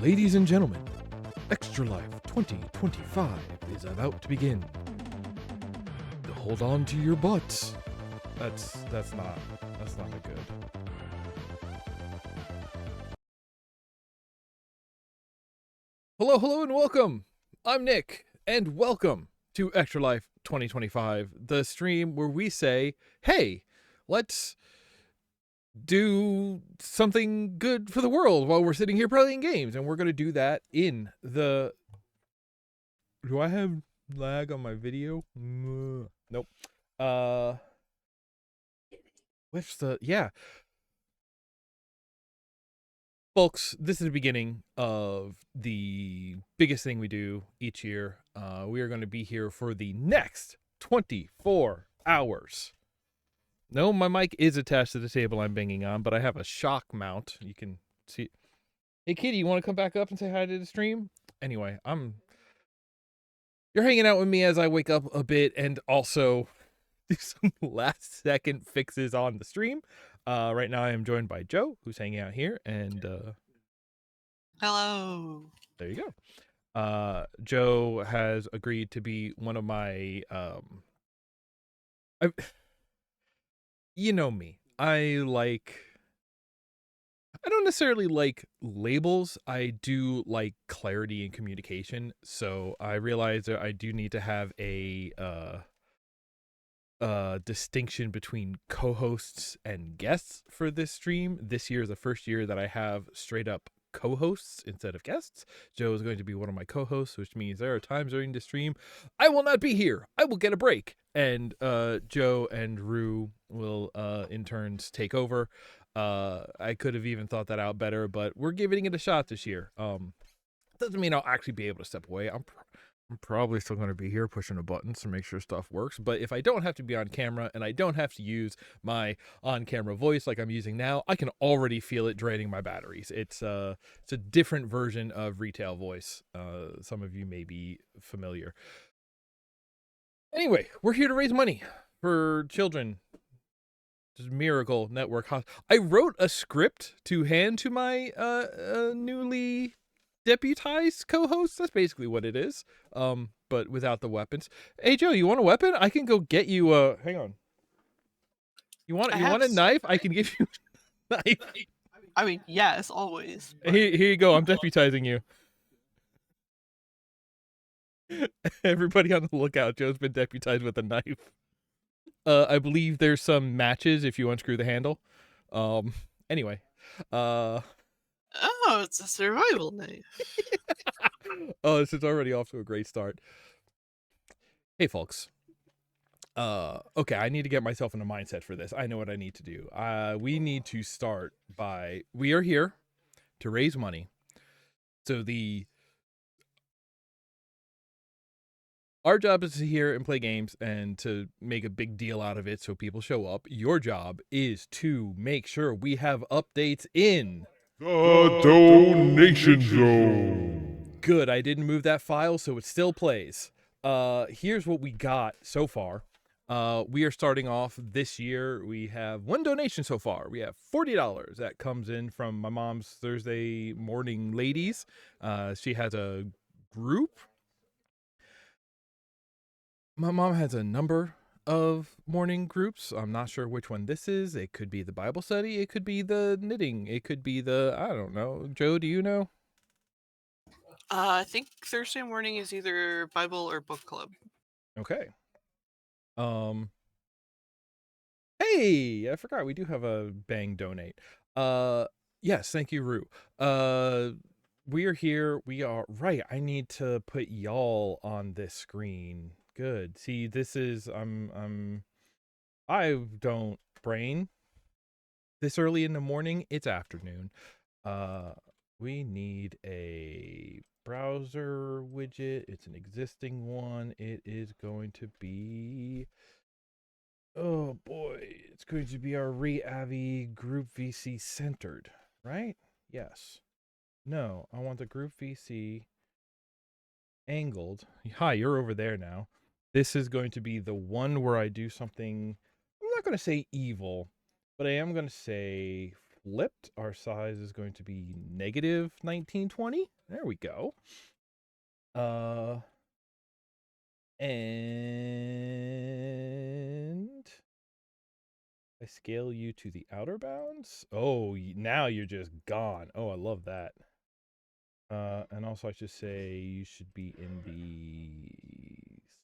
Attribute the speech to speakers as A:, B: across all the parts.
A: Ladies and gentlemen, Extra Life 2025 is about to begin. Hold on to your butts. That's not a good. Hello, and welcome. I'm Nick, and welcome to Extra Life 2025, the stream where we say, hey, let's do something good for the world while we're sitting here playing games. And we're going to do that in the... Do I have lag on my video? Nope. What's the... Yeah. Folks, this is the beginning of the biggest thing we do each year. We are going to be here for the next 24 hours. No, my mic is attached to the table I'm banging on, but I have a shock mount. You can see. Hey, Kitty, you want to come back up and say hi to the stream? Anyway, you're hanging out with me as I wake up a bit and also do some last-second fixes on the stream. Right now, I am joined by Joe, who's hanging out here, and
B: hello.
A: There you go. Joe has agreed to be one of my you know me. I don't necessarily like labels. I do like clarity and communication. So I realize that I do need to have a distinction between co-hosts and guests for this stream. This year is the first year that I have straight up co-hosts instead of guests. Joe is going to be one of my co-hosts, which means there are times during the stream I will not be here. I will get a break, and Joe and Rue will in turns take over. I could have even thought that out better, but we're giving it a shot this year. Doesn't mean I'll actually be able to step away. I'm probably still going to be here pushing the buttons to make sure stuff works. But if I don't have to be on camera and I don't have to use my on-camera voice like I'm using now, I can already feel it draining my batteries. It's a different version of retail voice. Some of you may be familiar. Anyway, we're here to raise money for children. Just Miracle Network. I wrote a script to hand to my newly deputized co-host. That's basically what it is, but without the weapons. Hey Joe, you want a weapon? I can go get you hang on, you want a knife? I can give you a knife.
B: I mean, yes, always.
A: Here you go. I'm deputizing you. Everybody on the lookout. Joe's been deputized with a knife. I believe there's some matches if you unscrew the handle. Anyway,
B: oh, it's a survival knife.
A: Oh, this is already off to a great start. Hey, folks. Okay, I need to get myself in a mindset for this. I know what I need to do. We need to start by... We are here to raise money. So our job is to sit here and play games and to make a big deal out of it so people show up. Your job is to make sure we have updates in...
C: The Donation Zone.
A: Good, I didn't move that file, so it still plays. Here's what we got so far. We are starting off this year. We have one donation so far. We have $40 that comes in from my mom's Thursday morning ladies. She has a group. My mom has a number of morning groups. I'm not sure which one this is. It could be the Bible study. It could be the knitting. It could be the, I don't know. Joe, do you know?
B: I think Thursday morning is either Bible or book club.
A: Okay. Hey, I forgot we do have a bang donate. Yes, thank you, Rue. We are here. We are right. I need to put y'all on this screen. Good. See, this is I don't brain this early in the morning. It's afternoon. We need a browser widget. It's an existing one. It is going to be, oh boy, it's going to be our Reavi Group VC centered, right? Yes. No, I want the Group VC angled. Hi, you're over there now. This is going to be the one where I do something, I'm not going to say evil, but I am going to say flipped, our size is going to be negative 1920. There we go. And I scale you to the outer bounds. Oh, now you're just gone. Oh, I love that. And also I should say you should be in the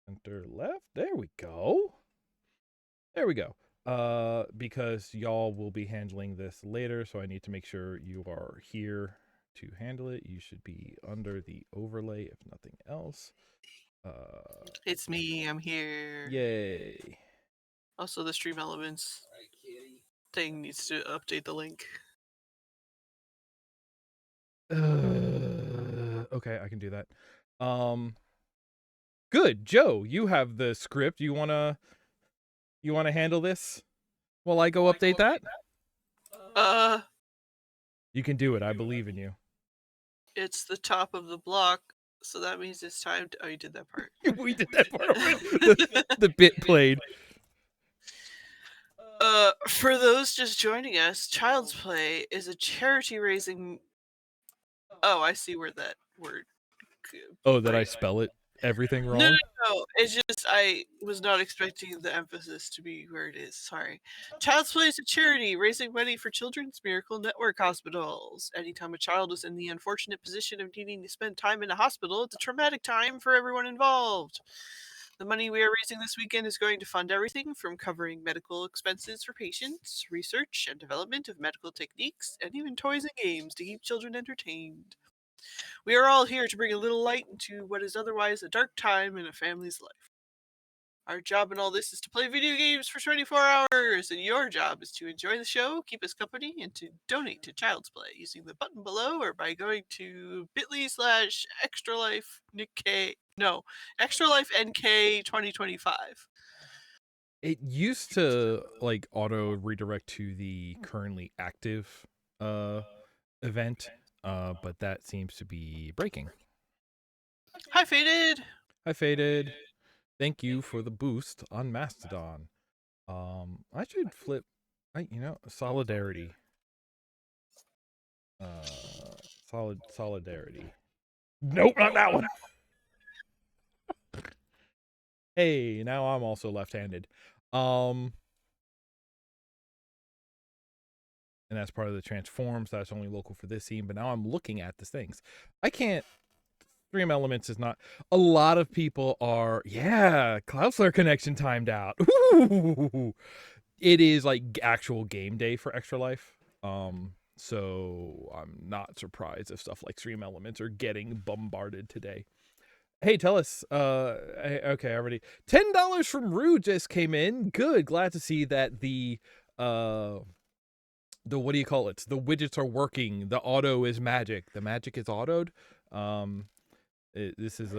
A: center left. There we go. There we go. Because y'all will be handling this later, so I need to make sure you are here to handle it. You should be under the overlay, if nothing else.
B: It's me. I'm here.
A: Yay.
B: Also, the Stream Elements thing needs to update the link.
A: Okay, I can do that. Good, Joe. You have the script. You wanna handle this while I go update that? You can do it. I believe in you.
B: It's the top of the block, so that means it's time to... Oh, you did that part.
A: We did that part already. The bit played.
B: For those just joining us, Child's Play is a charity raising... Oh, I see where that word...
A: Oh, that I spell it everything wrong?
B: No. It's just I was not expecting the emphasis to be where it is. Sorry. Child's Play is a charity raising money for Children's Miracle Network hospitals. Anytime a child is in the unfortunate position of needing to spend time in a hospital, it's a traumatic time for everyone involved. The money we are raising this weekend is going to fund everything from covering medical expenses for patients, research and development of medical techniques, and even toys and games to keep children entertained. We are all here to bring a little light into what is otherwise a dark time in a family's life. Our job in all this is to play video games for 24 hours, and your job is to enjoy the show, keep us company, and to donate to Child's Play using the button below or by going to bit.ly/extralife NK 2025.
A: It used to like auto redirect to the currently active event, but that seems to be breaking.
B: Hi, Faded.
A: Hi, Faded. Thank you for the boost on Mastodon. I should flip, solidarity. Solidarity. Nope, not that one. Hey, now I'm also left-handed. And that's part of the transforms. That's only local for this scene. But now I'm looking at the things. I can't. Stream Elements is not. A lot of people are. Yeah, Cloudflare connection timed out. Ooh. It is like actual game day for Extra Life. So I'm not surprised if stuff like Stream Elements are getting bombarded today. Hey, tell us. Okay, already $10 from Rue just came in. Good, glad to see that the what do you call it? The widgets are working. The auto is magic. The magic is autoed. This is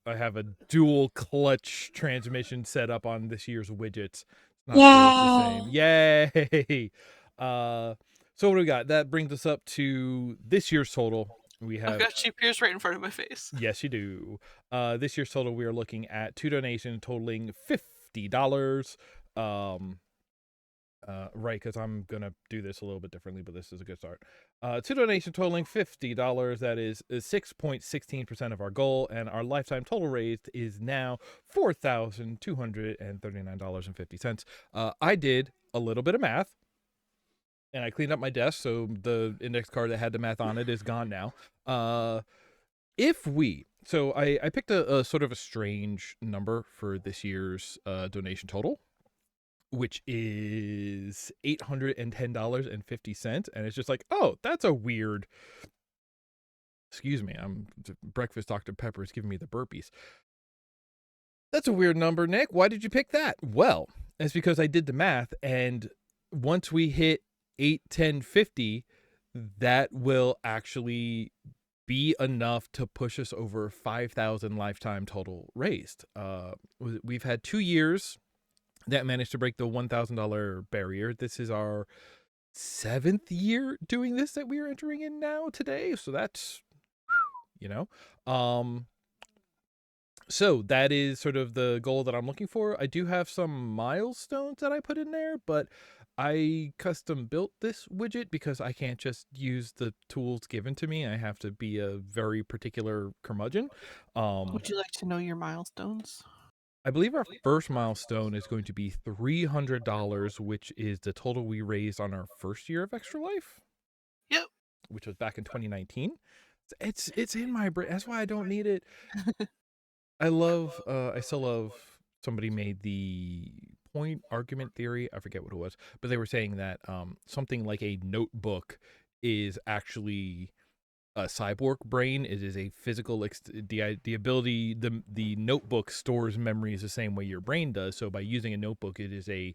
A: I have a dual clutch transmission set up on this year's widgets. Not sure it's the same. Yay! So what do we got? That brings us up to this year's total. We have.
B: I've got cheap ears right in front of my face.
A: Yes, you do. This year's total, we are looking at 2 donations totaling $50. Right, because I'm gonna do this a little bit differently, but this is a good start. 2 donations totaling $50. That is 6.16% of our goal, and our lifetime total raised is now $4,239.50. I did a little bit of math, and I cleaned up my desk, so the index card that had the math on it is gone now. If we, so I picked a sort of a strange number for this year's donation total, which is $810.50, and it's just like, oh, that's a weird. Excuse me, breakfast Dr. Pepper is giving me the burpees. That's a weird number, Nick. Why did you pick that? Well, it's because I did the math, and once we hit 810.50, that will actually be enough to push us over 5,000 lifetime total raised. We've had 2 years that managed to break the $1,000 barrier. This is our 7th year doing this that we are entering in now today. So that's, so that is sort of the goal that I'm looking for. I do have some milestones that I put in there, but I custom built this widget because I can't just use the tools given to me. I have to be a very particular curmudgeon.
B: Would you like to know your milestones?
A: I believe our first milestone is going to be $300, which is the total we raised on our first year of Extra Life.
B: Yep.
A: Which was back in 2019. It's in my brain. That's why I don't need it. I still love, somebody made the point argument theory. I forget what it was, but they were saying that something like a notebook is actually a cyborg brain. It is a physical the ability, the notebook stores memories the same way your brain does. So by using a notebook, it is a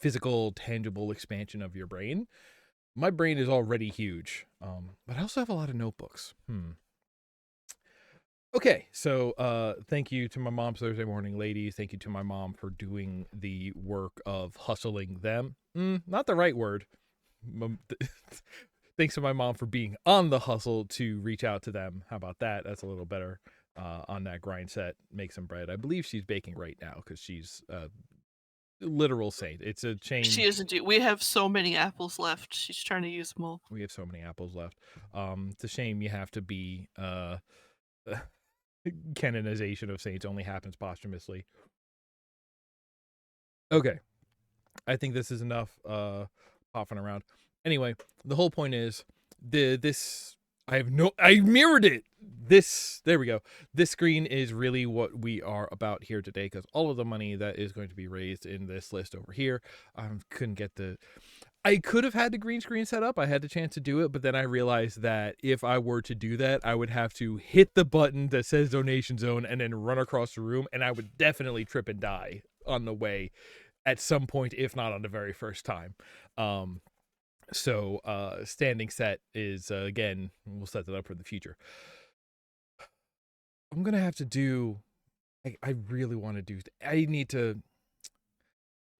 A: physical, tangible expansion of your brain. My brain is already huge, but I also have a lot of notebooks. Okay, so thank you to my mom's Thursday morning ladies. Thank you to my mom for doing the work of hustling them. Not the right word. Thanks to my mom for being on the hustle to reach out to them. How about that? That's a little better on that grind set. Make some bread. I believe she's baking right now because she's literal saint. It's a chain.
B: She isn't. We have so many apples left. She's trying to use them all.
A: We have so many apples left. It's a shame you have to be canonization of saints only happens posthumously. Okay, I think this is enough popping around. Anyway, the whole point is I mirrored it. There we go. This screen is really what we are about here today, because all of the money that is going to be raised in this list over here, I could have had the green screen set up. I had the chance to do it, but then I realized that if I were to do that, I would have to hit the button that says donation zone and then run across the room, and I would definitely trip and die on the way at some point, if not on the very first time. So standing set is, again, we'll set that up for the future. I'm going to have to do, I really want to do, I need to,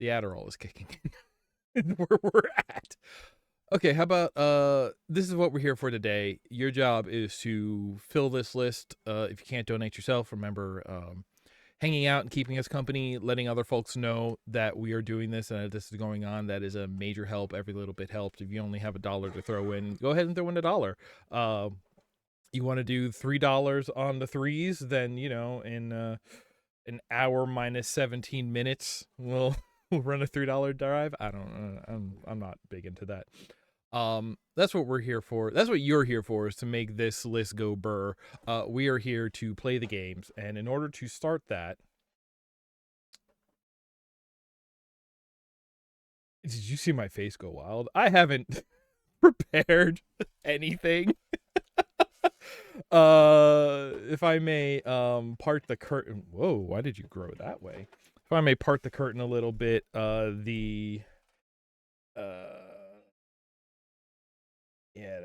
A: the Adderall is kicking in. Where we're at. Okay, how about this is what we're here for today. Your job is to fill this list. If you can't donate yourself, remember hanging out and keeping us company, letting other folks know that we are doing this and that this is going on. That is a major help. Every little bit helps. If you only have $1 to throw in, go ahead and throw in $1. You want to do $3 on the threes, then in an hour minus 17 minutes, we'll run a $3 drive. I don't know. I'm not big into that. That's what we're here for. That's what you're here for, is to make this list go burr. We are here to play the games, and in order to start that, did you see my face go wild? I haven't prepared anything. If I may part the curtain. Whoa, why did you grow that way? If I may part the curtain a little bit, yeah,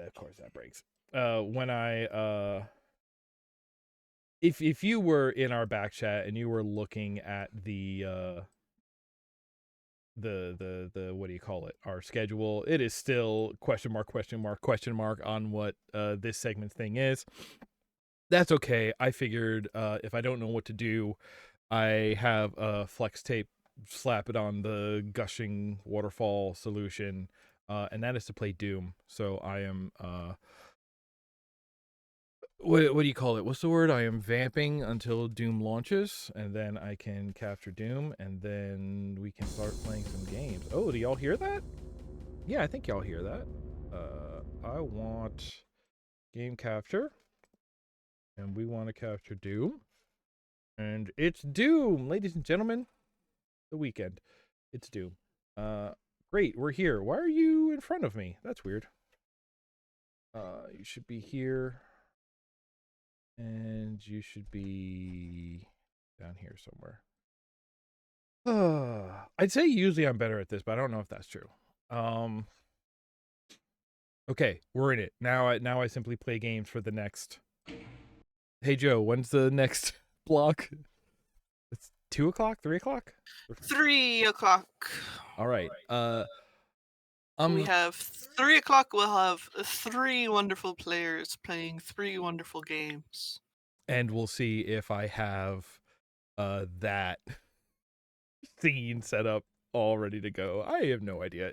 A: of course that breaks. When I if you were in our back chat and you were looking at the what do you call it? Our schedule, it is still question mark on what this segment thing is. That's okay. I figured if I don't know what to do, I have a flex tape, slap it on the gushing waterfall solution, and that is to play Doom. So I am what do you call it? What's the word? I am vamping until Doom launches, and then I can capture Doom, and then we can start playing some games. Oh, do y'all hear that? Yeah, I think y'all hear that. I want game capture, and we want to capture Doom. And it's Doom, ladies and gentlemen. The weekend. It's Doom. Great, we're here. Why are you in front of me? That's weird. You should be here. And you should be down here somewhere. I'd say usually I'm better at this, but I don't know if that's true. Okay, we're in it. Now I simply play games for the next. Hey Joe, when's the next block? It's 2 o'clock, 3 o'clock?
B: 3 o'clock.
A: All right.
B: We have 3 o'clock. We'll have 3 wonderful players playing 3 wonderful games.
A: And we'll see if I have that scene set up all ready to go. I have no idea.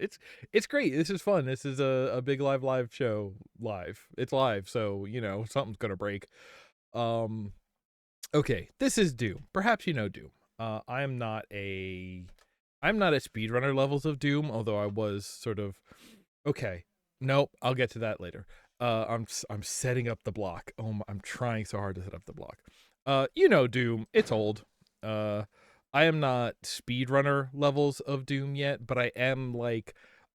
A: It's great. This is fun. This is a big live show. It's live, so something's gonna break. Okay, this is Doom. Perhaps you know Doom. I'm not at speedrunner levels of Doom, although I was sort of. Okay, nope. I'll get to that later. I'm setting up the block. I'm trying so hard to set up the block. Doom. It's old. I am not speedrunner levels of Doom yet, but I am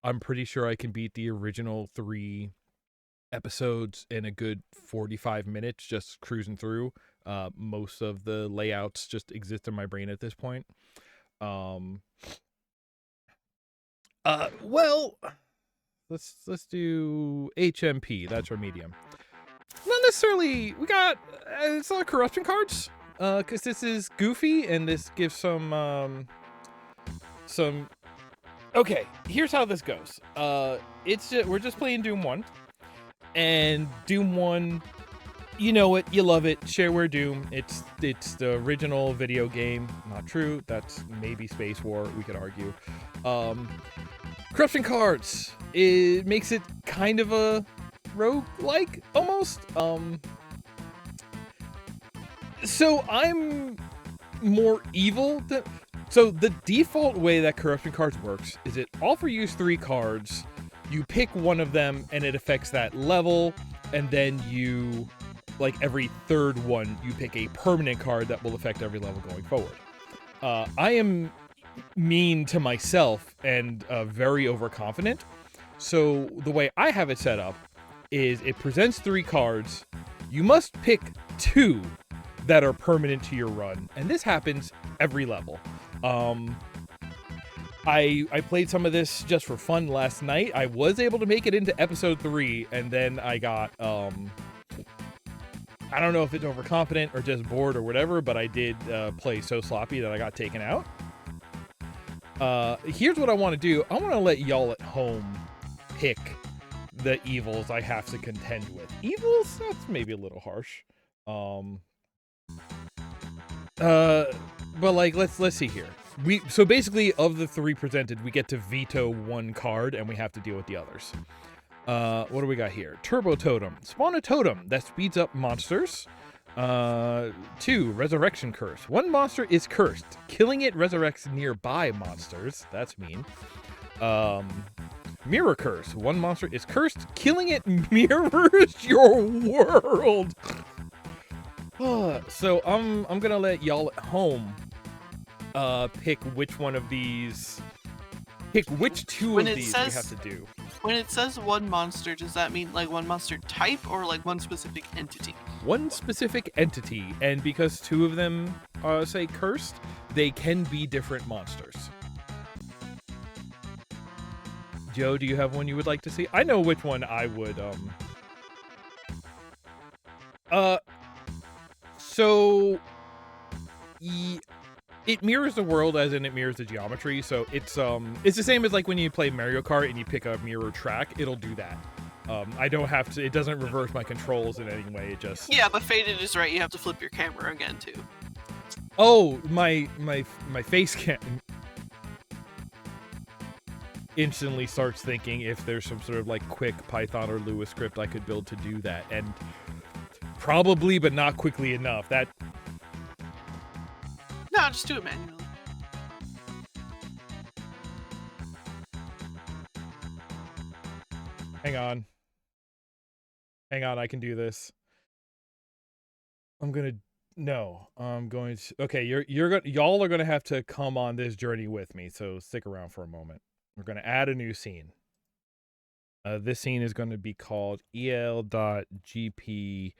A: I'm pretty sure I can beat the original 3 episodes in a good 45 minutes just cruising through. Most of the layouts just exist in my brain at this point. Well, let's do HMP. That's our medium. Not necessarily. We got it's not corruption cards. Because this is goofy and this gives some. Okay, here's how this goes. We're just playing Doom 1, and Doom 1. You know it, you love it. Shareware Doom. It's the original video game. Not true. That's maybe Space War. We could argue. Corruption cards. It makes it kind of a roguelike almost. So I'm more evil than. So the default way that corruption cards works is it offer you 3 cards. You pick one of them and it affects that level, and then you, every 3rd one, you pick a permanent card that will affect every level going forward. I am mean to myself and very overconfident. So the way I have it set up is it presents 3 cards. You must pick 2 that are permanent to your run, and this happens every level. I played some of this just for fun last night. I was able to make it into episode 3, and then I got I don't know if it's overconfident or just bored or whatever, but I did play so sloppy that I got taken out. Here's what I want to do. I want to let y'all at home pick the evils I have to contend with. Evils? That's maybe a little harsh. But let's see here. So basically, of the 3 presented, we get to veto 1 card, and we have to deal with the others. What do we got here? Turbo Totem. Spawn a totem that speeds up monsters. 2, Resurrection Curse. 1 monster is cursed. Killing it resurrects nearby monsters. That's mean. Mirror Curse. 1 monster is cursed. Killing it mirrors your world. So I'm gonna let y'all at home pick which one of these. Pick which 2 of these we have to do.
B: When it says 1 monster, does that mean 1 monster type or 1 specific entity?
A: 1 specific entity, and because 2 of them say cursed, they can be different monsters. Joe, do you have one you would like to see? I know which one I would. So it mirrors the world, as in it mirrors the geometry. So it's the same as when you play Mario Kart and you pick a mirror track. It'll do that. I don't have to. It doesn't reverse my controls in any way. It just.
B: Yeah, but Faded is right. You have to flip your camera again too.
A: Oh, my face cam instantly starts thinking if there's some sort of quick Python or Lua script I could build to do that, and probably, but not quickly enough. That.
B: No, just do it manually.
A: Hang on, I can do this. I'm going to. Okay, y'all are gonna have to come on this journey with me. So stick around for a moment. We're gonna add a new scene. This scene is going to be called el.gp.mirror,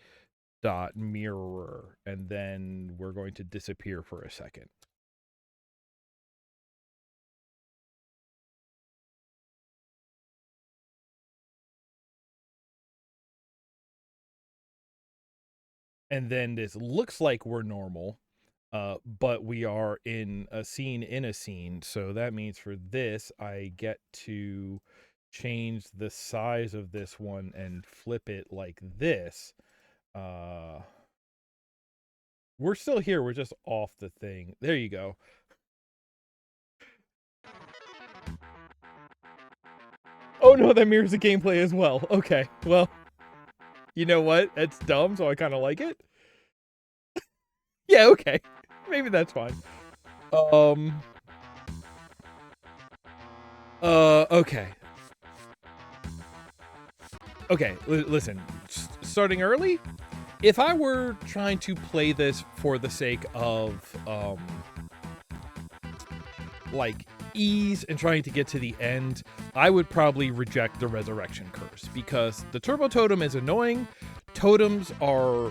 A: and then we're going to disappear for a second. And then this looks like we're normal, but we are in a scene. So that means for this, I get to change the size of this one and flip it like this. We're still here. We're just off the thing. There you go. Oh no, that mirrors the gameplay as well. Okay, well, you know what? It's dumb, so I kind of like it. Yeah, okay. Maybe that's fine. Okay. Okay, listen. Starting early, if I were trying to play this for the sake of, like, ease and trying to get to the end, I would probably reject the Resurrection Curse, because the Turbo Totem is annoying. Totems are,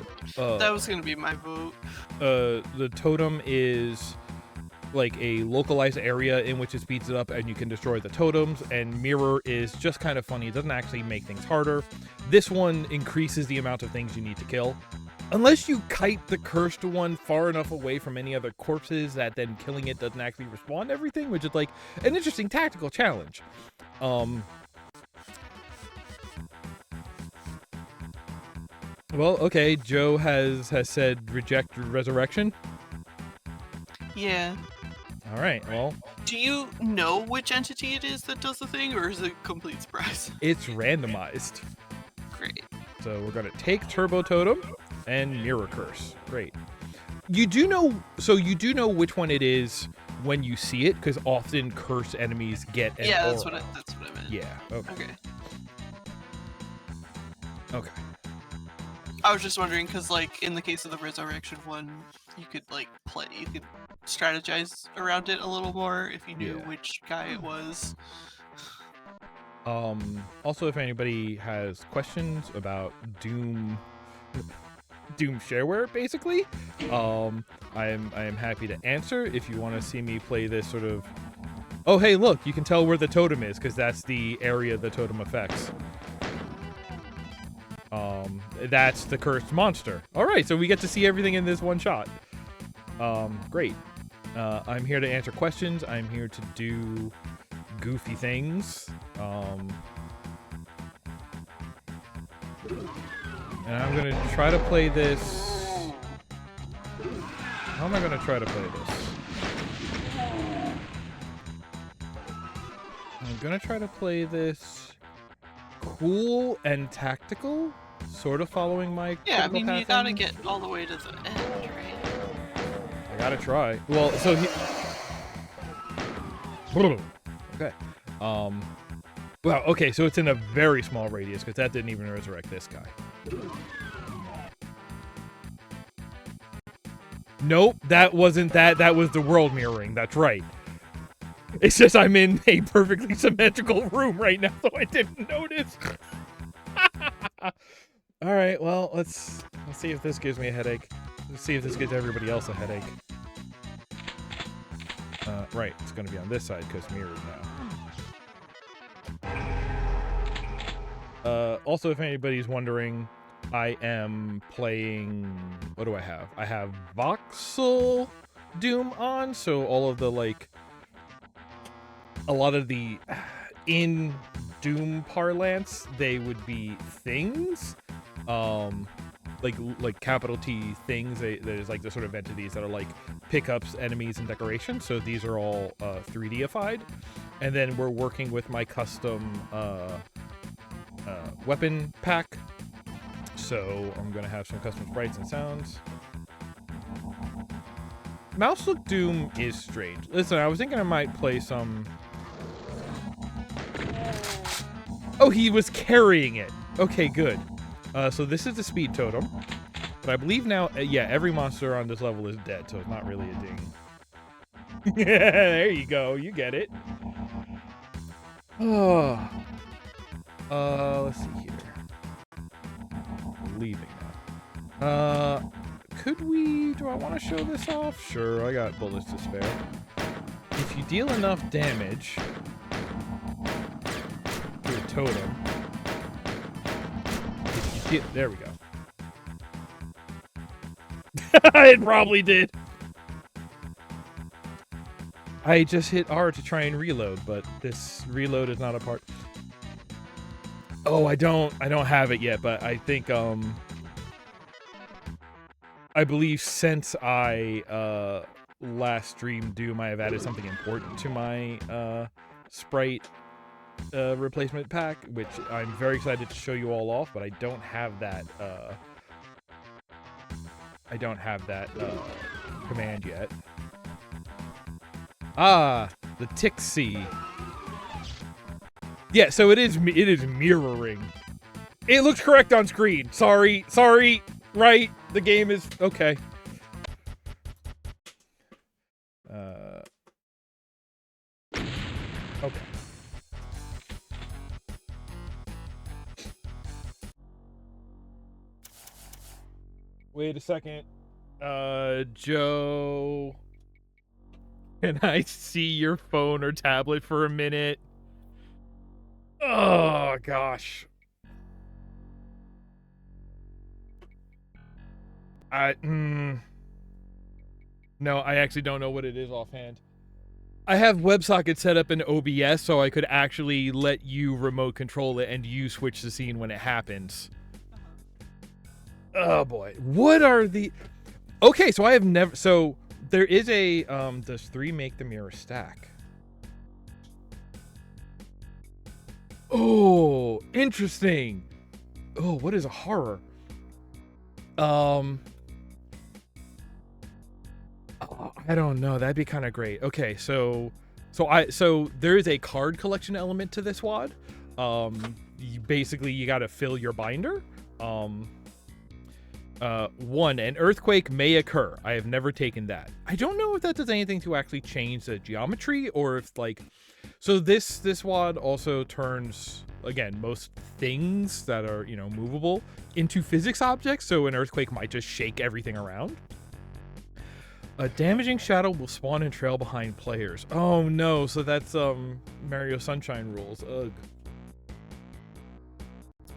B: That was gonna be my vote.
A: the totem is like a localized area in which it speeds it up and you can destroy the totems, and mirror is just kind of funny. It doesn't actually make things harder. This one increases the amount of things you need to kill. Unless you kite the cursed one far enough away from any other corpses that then killing it doesn't actually respawn everything, which is like an interesting tactical challenge. Well, okay, Joe has said reject resurrection.
B: Yeah.
A: All right, well,
B: Do you know which entity it is that does the thing, or is it a complete surprise?
A: it's randomized.
B: Great.
A: So we're gonna take Turbo Totem and Mirror Curse. Great. You do know which one it is when you see it, because often cursed enemies get an
B: Yeah,
A: aura.
B: that's what I meant.
A: Yeah. Okay.
B: Okay.
A: Okay.
B: I was just wondering because, like, in the case of the resurrection one, you could strategize around it a little more if you knew
A: Yeah.
B: which guy it was.
A: Also, if anybody has questions about Doom shareware, basically, I am happy to answer. If you want to see me play this sort of, oh hey, look, you can tell where the totem is because that's the area the totem affects. That's the cursed monster. All right, so we get to see everything in this one shot. Great. I'm here to answer questions. I'm here to do goofy things. And I'm gonna try to play this. How am I gonna try to play this? I'm gonna try to play this cool and tactical, sort of following my
B: Yeah, I
A: critical
B: mean, you
A: path
B: gotta
A: ending.
B: get all the way to the end, right?
A: I gotta try. Well, so okay. Well, okay, so it's in a very small radius because that didn't even resurrect this guy. Nope, that wasn't that. That was the world mirroring. That's right. It's just I'm in a perfectly symmetrical room right now, so I didn't notice. All right, well, let's see if this gives me a headache. Let's see if this gives everybody else a headache. Right, it's gonna be on this side because mirrored now. Also, if anybody's wondering, I am playing. What do I have? I have voxel Doom on, so all of the a lot of the in Doom parlance, they would be things, like capital T things. There's like the sort of entities that are like pickups, enemies, and decorations. So these are all 3Dified, and then we're working with my custom weapon pack. So I'm gonna have some custom sprites and sounds. Mouse Look Doom is strange. Listen, I was thinking I might play some. Oh, he was carrying it. Okay, good. So this is the speed totem, but I believe now, yeah, every monster on this level is dead, so it's not really a ding. There you go. You get it. Oh. Let's see here. Leaving now. Do I want to show this off? Sure, I got bullets to spare. If you deal enough damage to a totem, there we go. It probably did. I just hit R to try and reload, but this reload is not a part. Oh, I don't have it yet, but I think I believe since I last streamed Doom, I have added something important to my sprite replacement pack, which I'm very excited to show you all off, but I don't have that command yet. Ah, the Tixie. Yeah, so it is mirroring. It looks correct on screen. Sorry, right? The game is okay. Okay. Wait a second. Joe, can I see your phone or tablet for a minute? Oh, gosh. No, I actually don't know what it is offhand. I have WebSocket set up in OBS so I could actually let you remote control it and you switch the scene when it happens. Oh boy. What are the... Okay, so I have never... So there is a... Does 3 make the mirror stack? Oh, interesting. Oh, what is a horror? I don't know. That'd be kind of great. Okay, so there is a card collection element to this WAD. You got to fill your binder. 1, an earthquake may occur. I have never taken that. I don't know if that does anything to actually change the geometry or if so this WAD also turns, again, most things that are, movable into physics objects. So an earthquake might just shake everything around. A damaging shadow will spawn and trail behind players. Oh no, so that's Mario Sunshine rules. Ugh.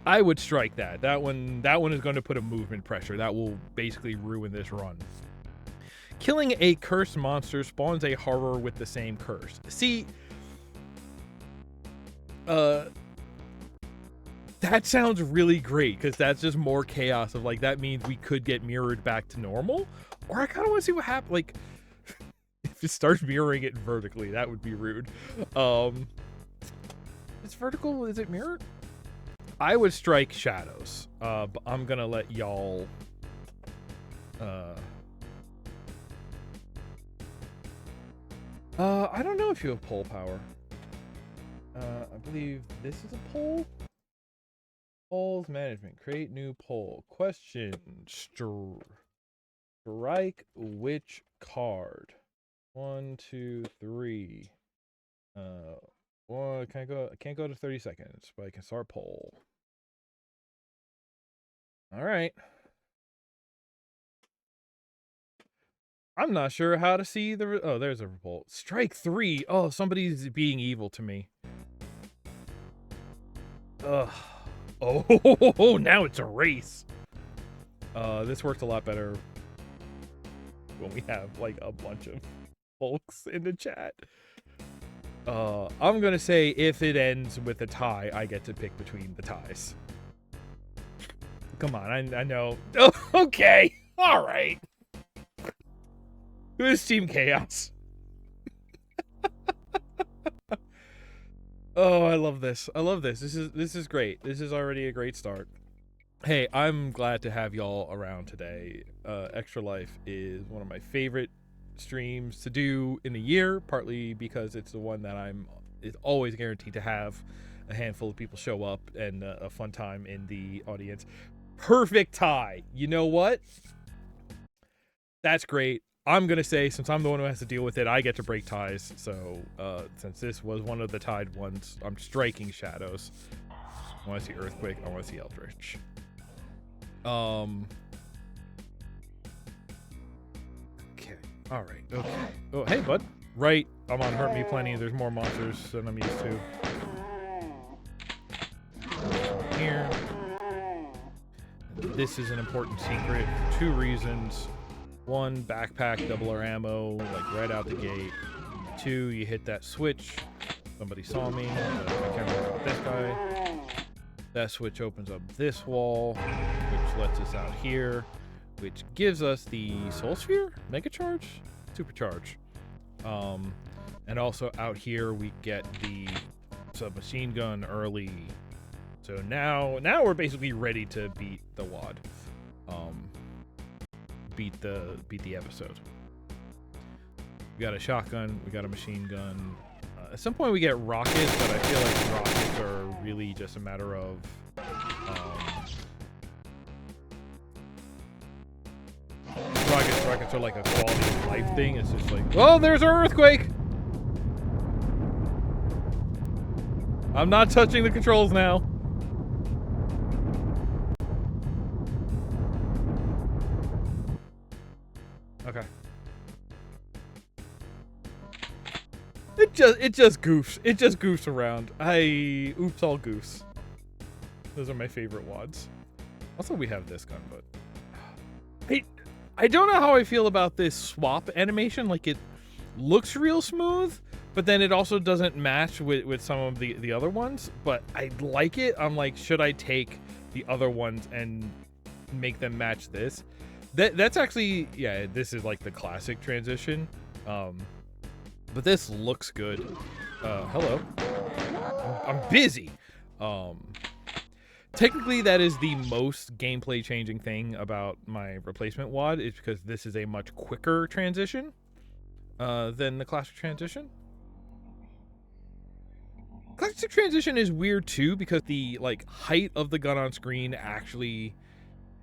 A: I would strike that. That one is going to put a movement pressure. That will basically ruin this run. Killing a cursed monster spawns a horror with the same curse. See, that sounds really great because that's just more chaos of that means we could get mirrored back to normal. Or I kind of want to see what happens. If it starts mirroring it vertically, that would be rude. It's vertical. Is it mirrored? I would strike shadows. But I'm gonna let y'all. I don't know if you have pole power. I believe this is a pole. Polls management. Create new poll. Question. Strike which card? 1, 2, 3. Well, I can't go to 30 seconds, but I can start poll. All right. I'm not sure how to see the... Oh, there's a poll. Strike 3. Oh, somebody's being evil to me. Ugh. Oh, now it's a race. This works a lot better when we have a bunch of folks in the chat. I'm gonna say if it ends with a tie, I get to pick between the ties. Come on, I know. Oh, okay, all right. Who's Team Chaos? Oh, I love this. I love this. This is great. This is already a great start. Hey, I'm glad to have y'all around today. Extra Life is one of my favorite streams to do in a year, partly because it's the one that it's always guaranteed to have a handful of people show up and a fun time in the audience. Perfect tie. You know what? That's great. I'm going to say, since I'm the one who has to deal with it, I get to break ties. So, since this was one of the tied ones, I'm striking shadows. I want to see Earthquake. I want to see Eldritch. Okay. All right. Okay. Oh, hey, bud. Right. I'm on Hurt Me Plenty. There's more monsters than I'm used to. Here. This is an important secret for 2 reasons. 1, backpack, double our ammo, right out the gate. 2, you hit that switch. Somebody saw me. I can't remember about this guy. That switch opens up this wall, which lets us out here, which gives us the Soul Sphere? Mega Charge? Supercharge. And also out here we get the a machine gun early. So now we're basically ready to beat the WAD. Beat the episode. We got a shotgun, we got a machine gun. At some point we get rockets, but I feel like rockets are really just a matter of rockets are like a quality of life thing. It's just like, oh, there's an earthquake. I'm not touching the controls now. Okay. It just goofs. It just goofs around. Oops all goofs. Those are my favorite WADs. Also, we have this gun, but I don't know how I feel about this swap animation. Like, it looks real smooth, but then it also doesn't match with some of the other ones. But I like it. I'm like, should I take the other ones and make them match this? That's actually, yeah, this is like the classic transition. But this looks good. Hello. I'm busy. Technically, that is the most gameplay changing thing about my replacement WAD, is because this is a much quicker transition than the classic transition. Classic transition is weird too, because the height of the gun on screen actually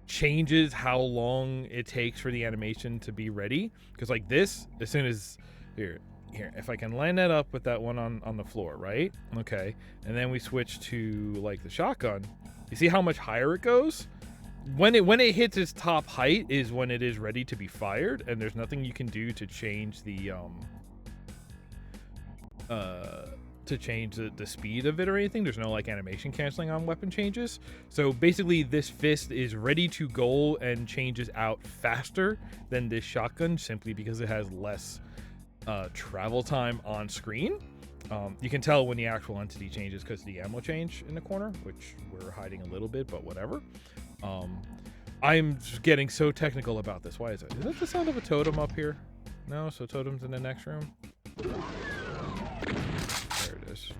A: changes how long it takes for the animation to be ready. Because like this, as soon as here, if I can line that up with that one on the floor, right? Okay, and then we switch to like the shotgun. You see how much higher it goes? When it hits its top height is when it is ready to be fired, and there's nothing you can do to change the speed of it or anything. There's no like animation canceling on weapon changes. So basically this fist is ready to go and changes out faster than this shotgun, simply because it has less travel time on screen. You can tell when the actual entity changes because the ammo change in the corner, which we're hiding a little bit, but whatever. I'm just getting so technical about this. Why is it? Is that the sound of a totem up here? No, so totem's in the next room. There it is.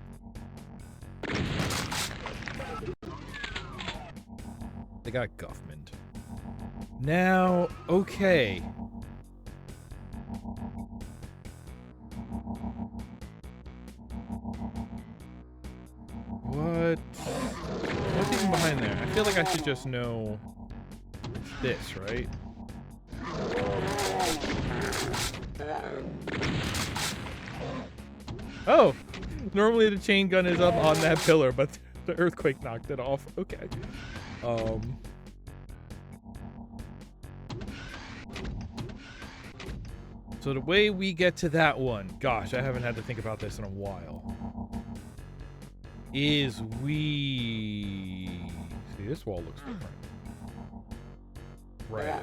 A: They got Guffman. Now, okay. What's even behind there? I feel like I should just know this, right? Oh! Normally the chain gun is up on that pillar, but the earthquake knocked it off. Okay. So the way we get to that one, gosh, I haven't had to think about this in a while, is see, this wall looks different. Right.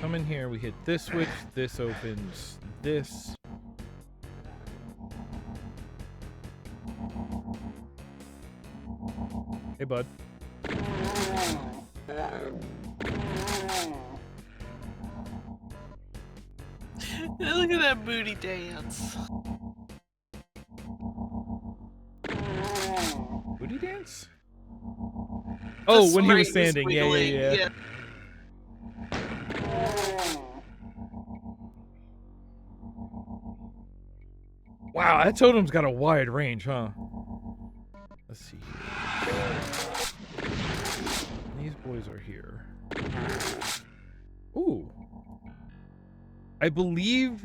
A: Come in here, we hit this switch, this opens this. Hey, bud.
B: Look at that booty dance.
A: Booty dance? Oh, when he was standing. Yeah. Wow, that totem's got a wide range, huh? Let's see. These boys are here. Ooh. I believe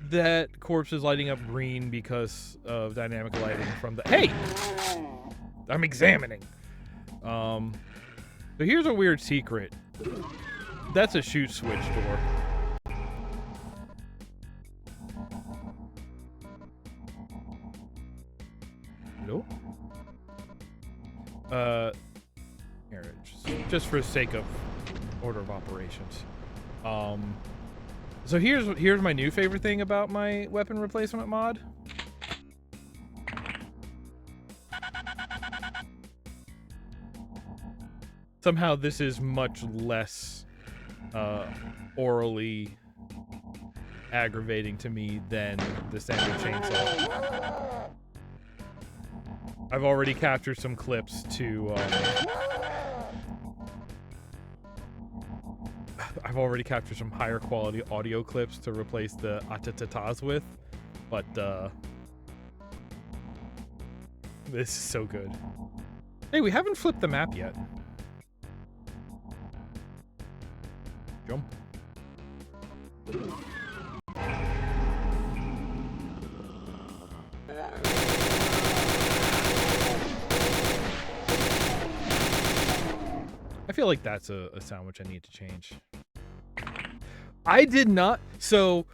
A: that corpse is lighting up green because of dynamic lighting from the... Hey! I'm examining. So here's a weird secret. That's a shoot switch door. Nope. Here, just for the sake of order of operations. So here's my new favorite thing about my weapon replacement mod. Somehow this is much less orally aggravating to me than the standard chainsaw. I've already captured some clips to I've already captured some higher quality audio clips to replace the atatatas with, but this is so good. Hey, we haven't flipped the map yet. Jump. I feel like that's a sound which I need to change. I did not. So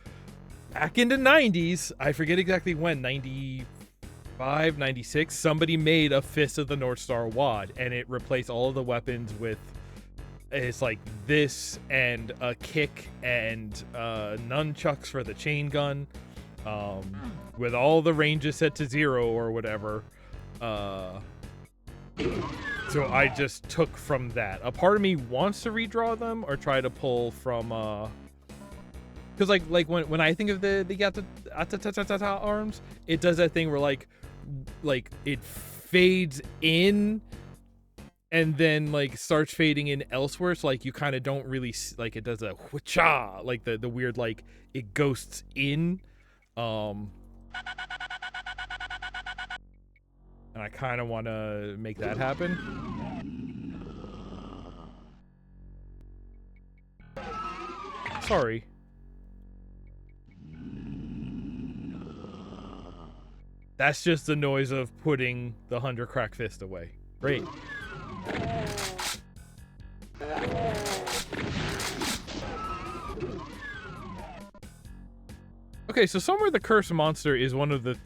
A: back in the 90s, I forget exactly when, 95, 96, somebody made a Fist of the North Star wad, and it replaced all of the weapons with, it's like this and a kick and nunchucks for the chain gun, with all the ranges set to 0 or whatever. So I just took from that. A part of me wants to redraw them or try to pull from because like when I think of the Yatatata arms, it does that thing where like it fades in and then like starts fading in elsewhere, so like you kind of don't really like, it does a wha-cha, like the weird, like it ghosts in, and I kind of want to make that happen. Sorry. That's just the noise of putting the 100 crack fist away. Great. Okay, so somewhere the cursed monster is one of the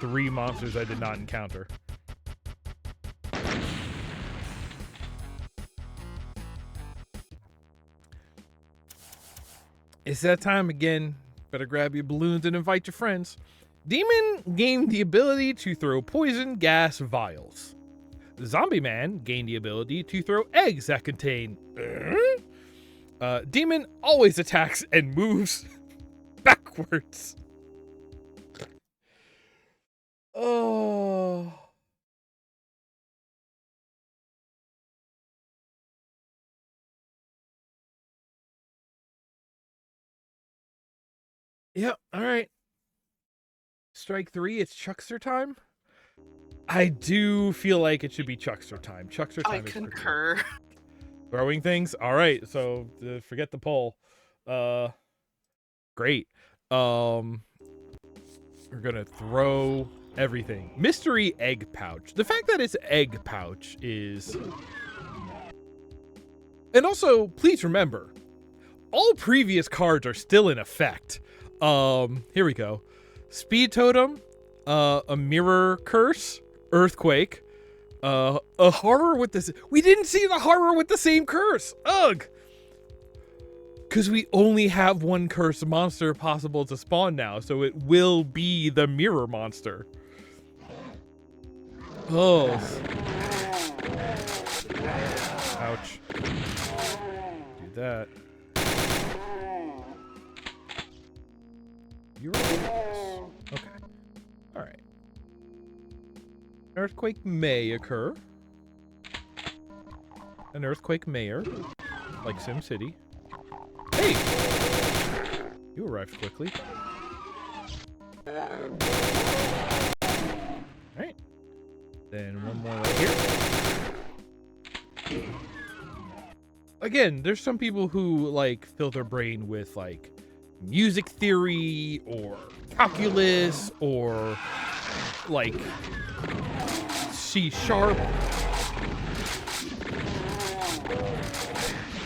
A: 3 monsters I did not encounter. It's that time again. Better grab your balloons and invite your friends. Demon gained the ability to throw poison gas vials. Zombie Man gained the ability to throw eggs that contain... Demon always attacks and moves backwards. Oh... Yep, alright. Strike 3, it's Chuckster time? I do feel like it should be Chuckster time. Chuckster time
B: I
A: is
B: concur.
A: throwing things? Alright, so forget the poll. Great. We're gonna throw everything. Mystery egg pouch. The fact that it's egg pouch is... And also, please remember, all previous cards are still in effect. Here we go. Speed Totem, a Mirror Curse, Earthquake, a Horror with this. We didn't see the Horror with the same curse. Ugh. Because we only have one cursed monster possible to spawn now, so it will be the Mirror Monster. Oh. Ouch. Do that. You're right. Okay. Alright. An earthquake may occur. An earthquake mayor. Like SimCity. Hey! You arrived quickly. Alright. Then one more right here. Again, there's some people who, like, fill their brain with, like, music theory or calculus or like C#.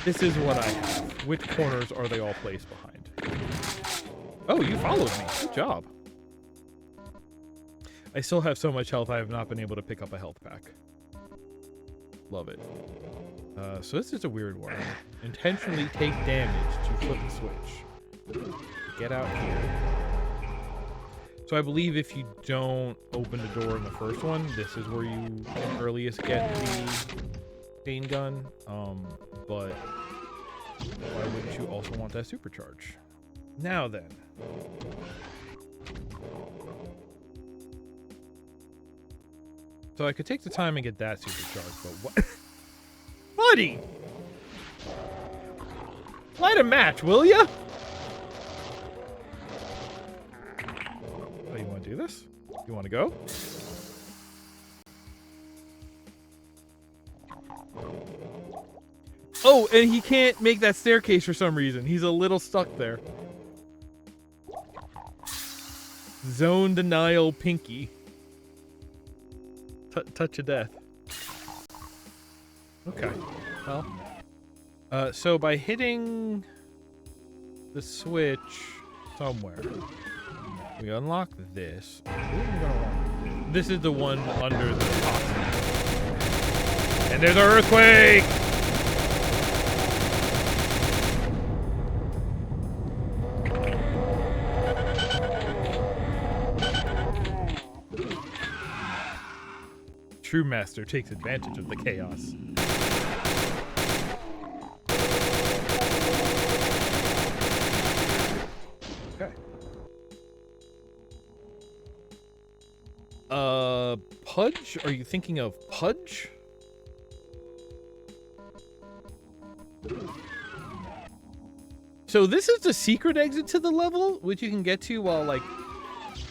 A: This is what I have. Which corners are they all placed behind? Oh, you followed me. Good job. I still have so much health I have not been able to pick up a health pack. Love it. So this is a weird one. Intentionally take damage to flip the switch. Get out here. So I believe if you don't open the door in the first one, this is where you can earliest get the chain gun. But Why wouldn't you also want that supercharge? Now then. So I could take the time and get that supercharge, but what? Buddy! Light a match, will ya? Oh, you want to do this? You want to go? Oh, and he can't make that staircase for some reason. He's a little stuck there. Zone denial pinky. Touch of death. Okay. Well. So by hitting the switch somewhere, we unlock this. This is the one under the top. And there's an earthquake! True master takes advantage of the chaos. Okay. Pudge? Are you thinking of Pudge? So this is the secret exit to the level, which you can get to while like...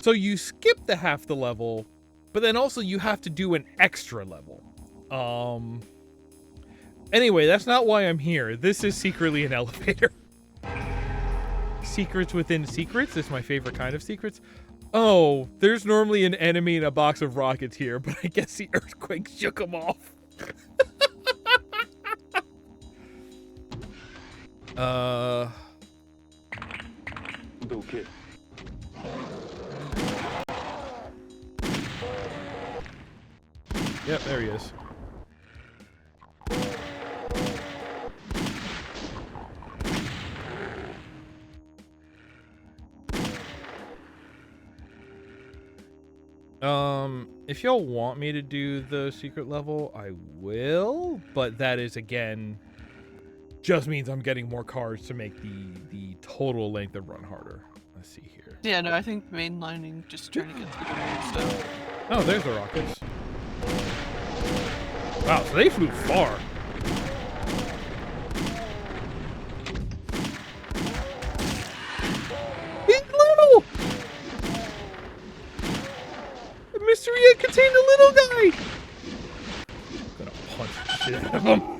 A: So you skip the half the level, but then also you have to do an extra level. Anyway, that's not why I'm here. This is secretly an elevator. Secrets within secrets. This is my favorite kind of secrets. Oh, there's normally an enemy in a box of rockets here, but I guess the earthquake shook them off.
C: Okay.
A: Yep, there he is. If y'all want me to do the secret level, I will, but that is, again, just means I'm getting more cards to make the total length of run harder. Let's see here.
B: Yeah, no, I think mainlining, just trying to get through the main stuff.
A: Oh, there's the rockets. Wow, so they flew far. He's little! The mystery egg contained a little guy! I'm gonna punch the shit out of him.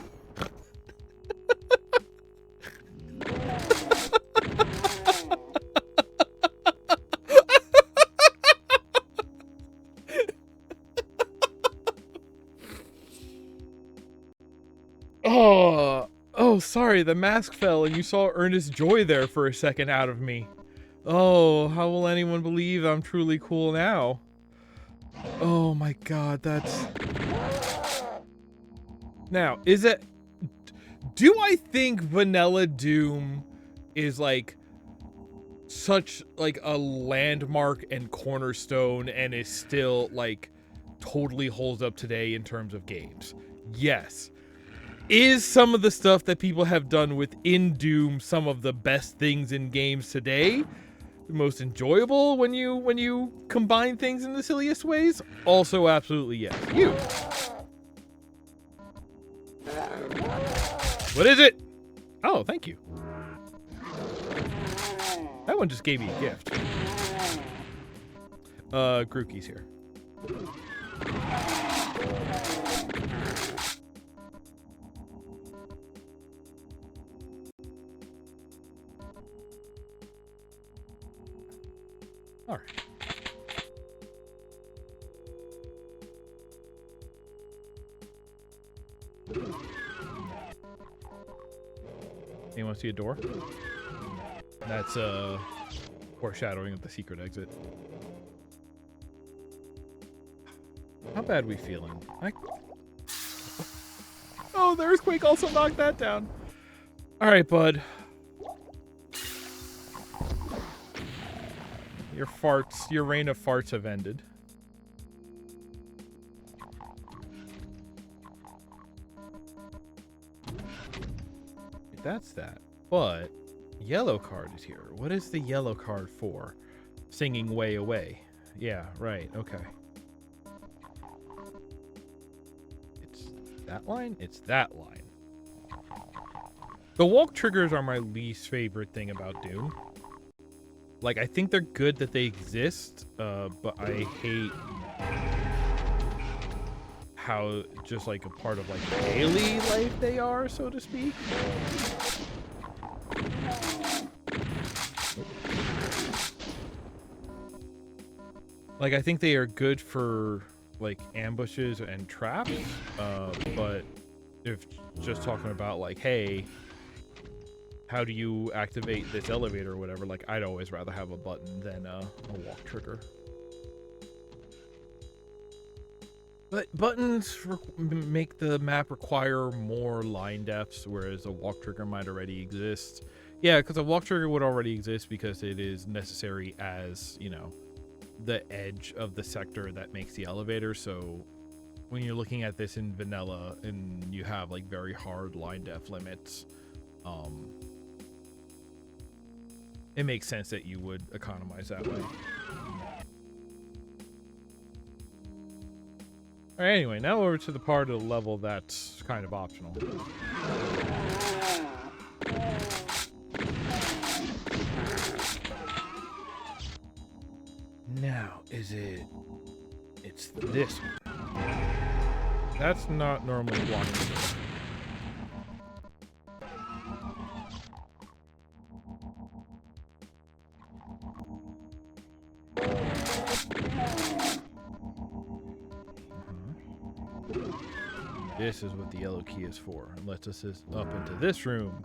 A: Oh, sorry, the mask fell and you saw earnest joy there for a second out of me. Oh, how will anyone believe I'm truly cool now? Oh my god, that's... Now, is it... Do I think Vanilla Doom is like such like a landmark and cornerstone and is still like totally holds up today in terms of games? Yes. Is some of the stuff that people have done within Doom some of the best things in games today? The most enjoyable when you combine things in the silliest ways? Also absolutely yes. You. What is it? Oh, thank you. That one just gave me a gift. Grookey's here. All right. Anyone see a door? That's foreshadowing of the secret exit. How bad we feeling? Oh, the earthquake also knocked that down. All right, bud. Your reign of farts have ended. that's that. But yellow card is here. What is the yellow card for? Singing Way Away. Yeah, right. Okay. It's that line? It's that line. The walk triggers are my least favorite thing about Doom. Like, I think they're good that they exist, but I hate how just like a part of like daily life they are, so to speak. Like, I think they are good for like ambushes and traps, but if just talking about like, hey, how do you activate this elevator or whatever, like, I'd always rather have a button than a walk trigger. But buttons make the map require more line depths, whereas a walk trigger might already exist. Yeah, because a walk trigger would already exist because it is necessary as, you know, the edge of the sector that makes the elevator. So when you're looking at this in vanilla and you have like very hard line depth limits, it makes sense that you would economize that way. All right, anyway, now over to the part of the level that's kind of optional. Now, it's this one. That's not normally blocking. This is what the yellow key is for. It lets us up into this room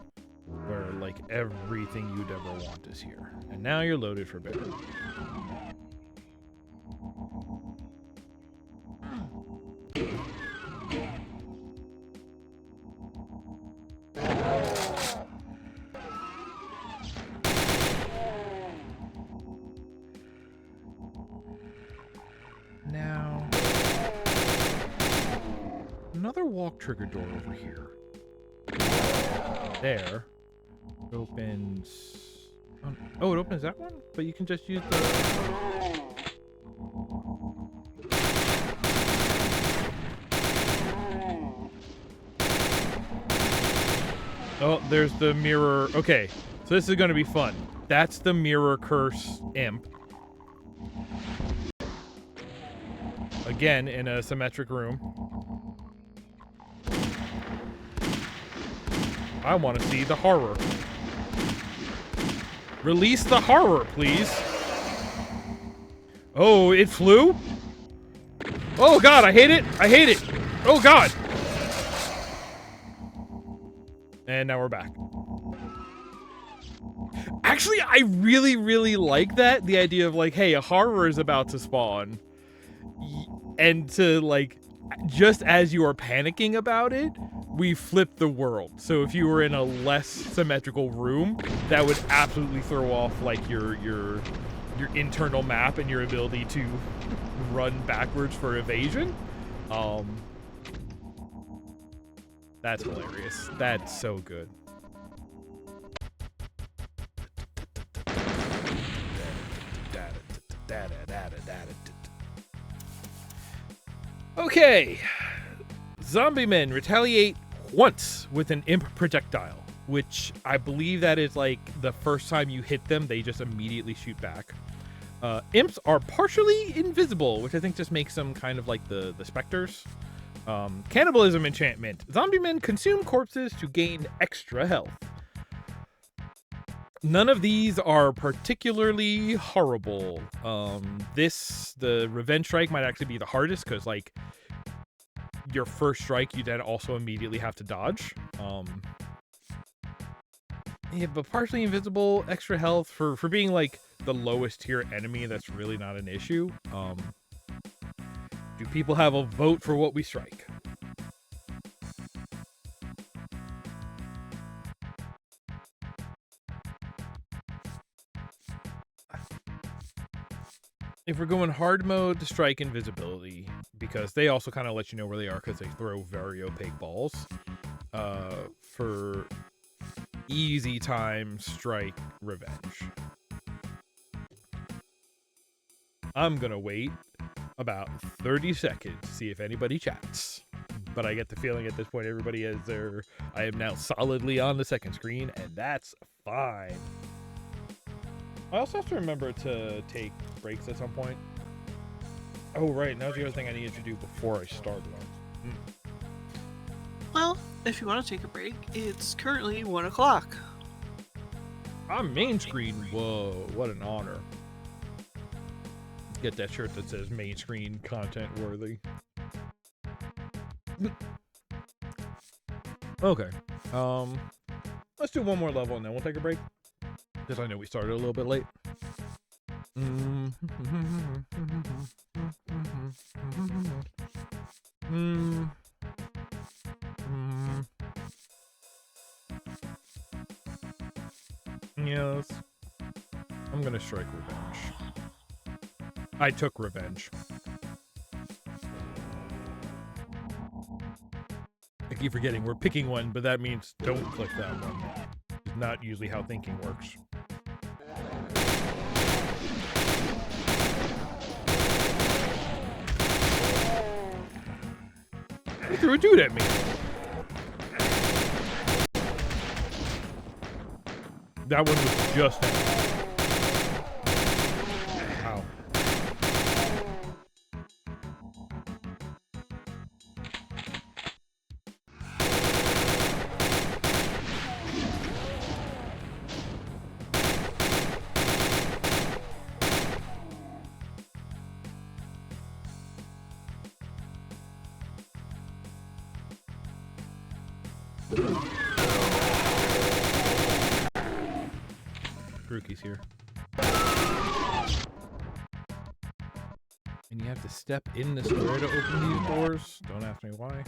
A: where like everything you'd ever want is here. And now you're loaded for bear. Now, another walk trigger door over here. There. It opens. Oh, it opens that one? But you can just use the. Oh, there's the mirror. Okay, so this is going to be fun. That's the mirror curse imp. Again, in a symmetric room. I want to see the horror. Release the horror, please. Oh, it flew? Oh god, I hate it. I hate it. Oh god. And now we're back. Actually, I really, really like that. The idea of like, hey, a horror is about to spawn. And to like, just as you are panicking about it, we flip the world. So if you were in a less symmetrical room, that would absolutely throw off like your internal map and your ability to run backwards for evasion. That's hilarious. That's so good. Okay. Zombie men retaliate once with an imp projectile, which I believe that is like the first time you hit them, they just immediately shoot back. Imps are partially invisible, which I think just makes them kind of like the specters. Cannibalism enchantment. Zombie men consume corpses to gain extra health. None of these are particularly horrible. The revenge strike might actually be the hardest because like your first strike you then also immediately have to dodge. Yeah, but partially invisible, extra health for being like the lowest tier enemy, that's really not an issue. Do people have a vote for what we strike? If we're going hard mode, to strike invisibility, because they also kind of let you know where they are because they throw very opaque balls. For easy time strike revenge. I'm gonna wait about 30 seconds to see if anybody chats. But I get the feeling at this point everybody is there. I am now solidly on the second screen, and that's fine. I also have to remember to take breaks at some point. Oh, right. Now's the other thing I needed to do before I start one.
B: Well, if you want to take a break, it's currently 1 o'clock.
A: I'm main screen. Whoa, what an honor. Get that shirt that says main screen content worthy. Okay. Let's do one more level and then we'll take a break. Because I know we started a little bit late. Yes. I'm gonna strike revenge. I took revenge. I keep forgetting we're picking one, but that means don't click that one. It's not usually how thinking works. He threw a dude at me. That one was just... Ow. Rookie's here. And you have to step in the square to open these doors. Don't ask me why.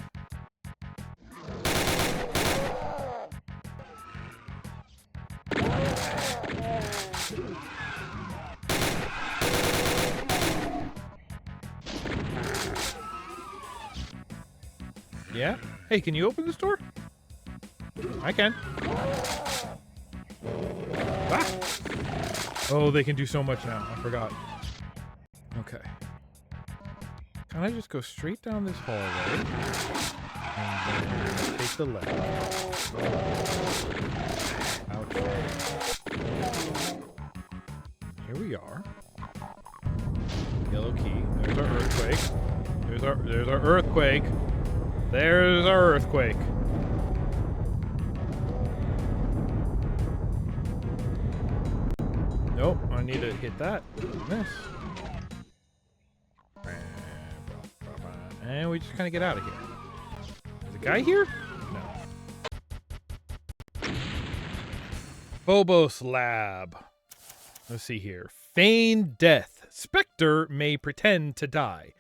A: Yeah? Hey, can you open this door? I can. Ah! Oh, they can do so much now. I forgot. Okay. Can I just go straight down this hallway? And then take the left. Ouch. Here we are. Yellow key. There's our earthquake. There's our earthquake. There's our earthquake. Nope, I need to hit that. Miss. And we just kind of get out of here. Is a guy here? No. Phobos Lab. Let's see here. Feign death. Spectre may pretend to die.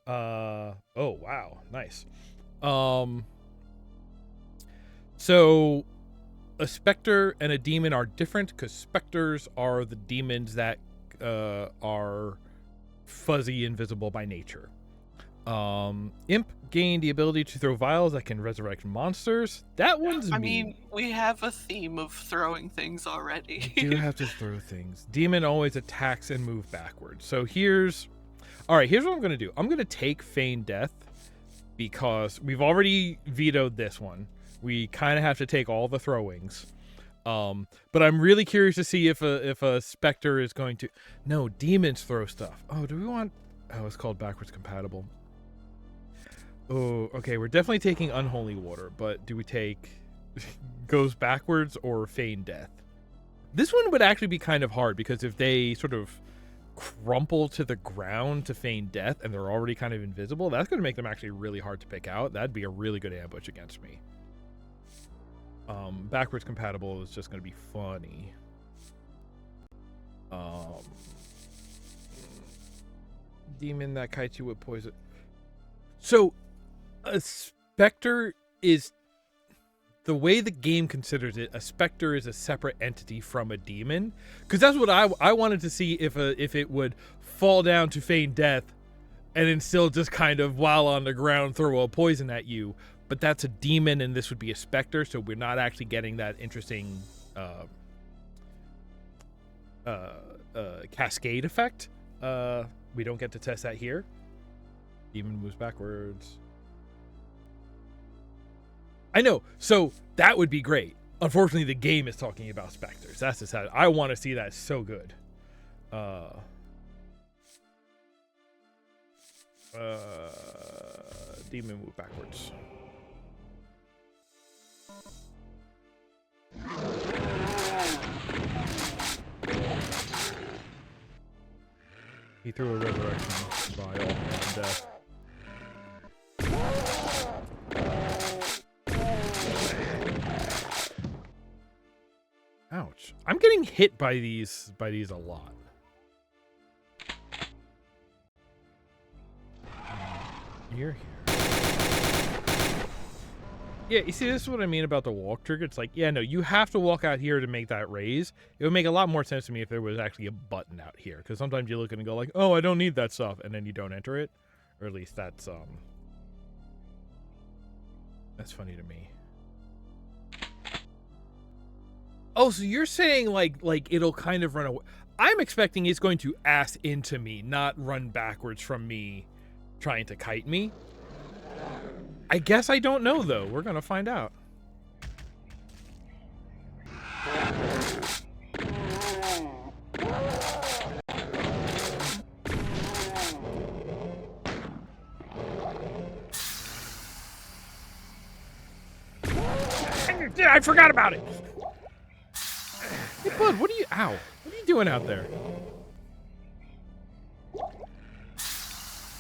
A: Oh, wow. Nice. So a specter and a demon are different because specters are the demons that are fuzzy, invisible by nature. Imp gained the ability to throw vials that can resurrect monsters. That one's
B: I mean, we have a theme of throwing things already.
A: You do have to throw things. Demon always attacks and move backwards. So here's what I'm going to do. I'm going to take Feign Death because we've already vetoed this one. We kind of have to take all the throwings. But I'm really curious to see if a specter is going to... No, demons throw stuff. Oh, do we want... Oh, it's called backwards compatible. Oh, okay, we're definitely taking Unholy Water, but do we take Goes Backwards or Feign Death? This one would actually be kind of hard because if they sort of crumple to the ground to feign death and they're already kind of invisible, that's going to make them actually really hard to pick out. That'd be a really good ambush against me. Backwards compatible is just going to be funny. Demon that kites you with poison. So a specter is, the way the game considers it, a specter is a separate entity from a demon. Because that's what I wanted to see, if it would fall down to feign death and then still just kind of, while on the ground, throw a poison at you. but that's a demon and this would be a specter, so we're not actually getting that interesting cascade effect. We don't get to test that here. Demon moves backwards. I know, so that would be great. Unfortunately, the game is talking about specters. That's just how I want to see that so good. Demon move backwards. He threw a resurrection vial on death. Ouch. I'm getting hit by these a lot. You're here. Yeah, you see, this is what I mean about the walk trigger. It's like, yeah, no, you have to walk out here to make that raise. It would make a lot more sense to me if there was actually a button out here. Because sometimes you look at it and go like, oh, I don't need that stuff. And then you don't enter it. Or at least that's funny to me. Oh, so you're saying like it'll kind of run away. I'm expecting it's going to ass into me, not run backwards from me trying to kite me. I guess I don't know, though. We're going to find out. I forgot about it. Hey, bud, what are you... Ow. What are you doing out there?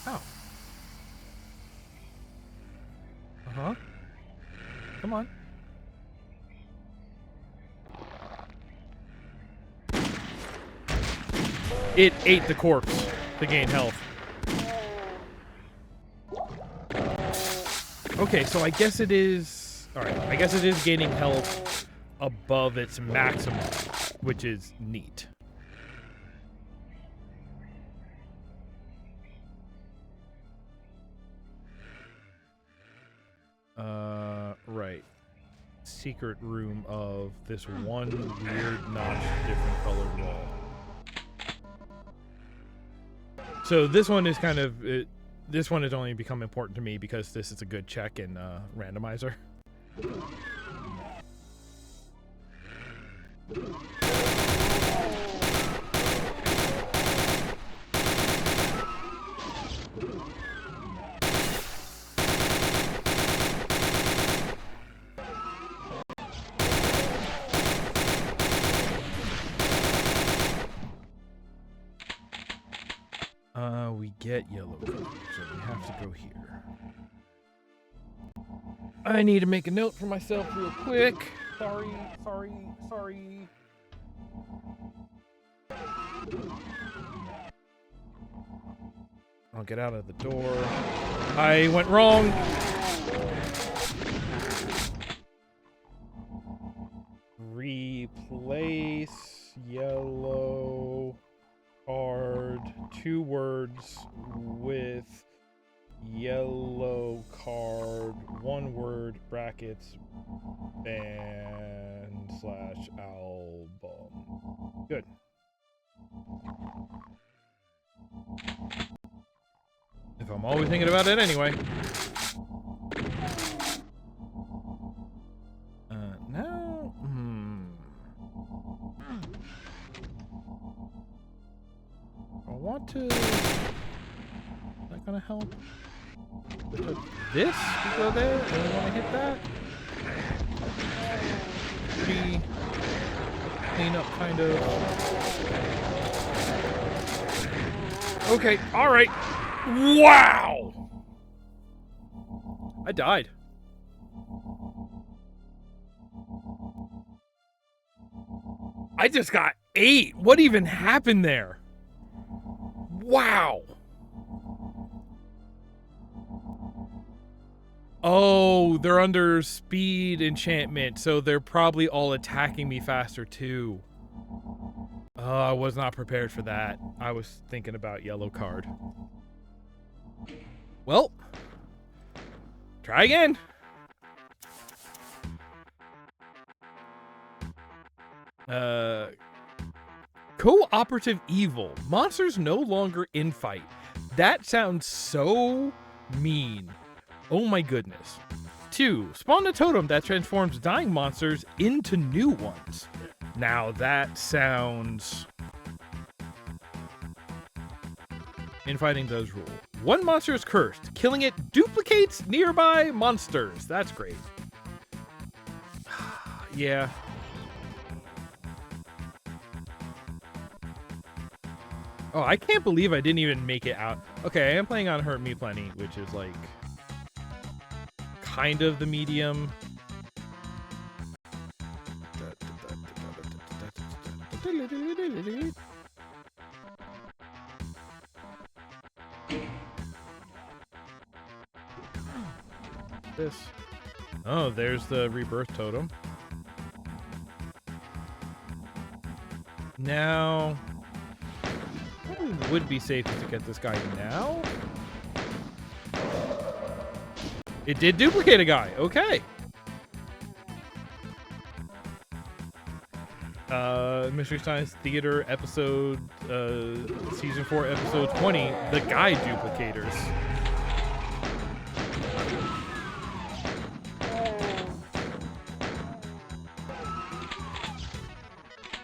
A: Ow. Uh-huh. Come on. It ate the corpse to gain health. Okay, so I guess it is... Alright, I guess it is gaining health above its maximum, which is neat. Right. Secret room of this one weird notch, different colored wall. So this one is kind of... this one has only become important to me because this is a good check in randomizer. We get yellow card, so we have to go here. I need to make a note for myself real quick. Sorry. I'll get out of the door. I went wrong. Replace yellow card, 2 words with yellow card, 1 word, brackets, band/album. Good. If I'm always thinking about it anyway. Now, I want to... Is that gonna help? We took this, we go there, and we want to hit that. Pretty clean up, kind of. Okay, alright. Wow! I died. I just got 8. What even happened there? Wow. Oh, they're under speed enchantment, so they're probably all attacking me faster too. Oh, I was not prepared for that. I was thinking about yellow card. Well, try again. Cooperative evil. Monsters no longer in fight. That sounds so mean. Oh my goodness. 2. Spawn a totem that transforms dying monsters into new ones. Now that sounds... Infighting does rule. 1 monster is cursed. Killing it duplicates nearby monsters. That's great. Yeah. Oh, I can't believe I didn't even make it out. Okay, I am playing on Hurt Me Plenty, which is like kind of the medium. This. Oh, there's the rebirth totem. Now, probably would be safest to get this guy now. It did duplicate a guy. Okay. Mystery Science Theater episode, season 4, episode 20, the guy duplicators.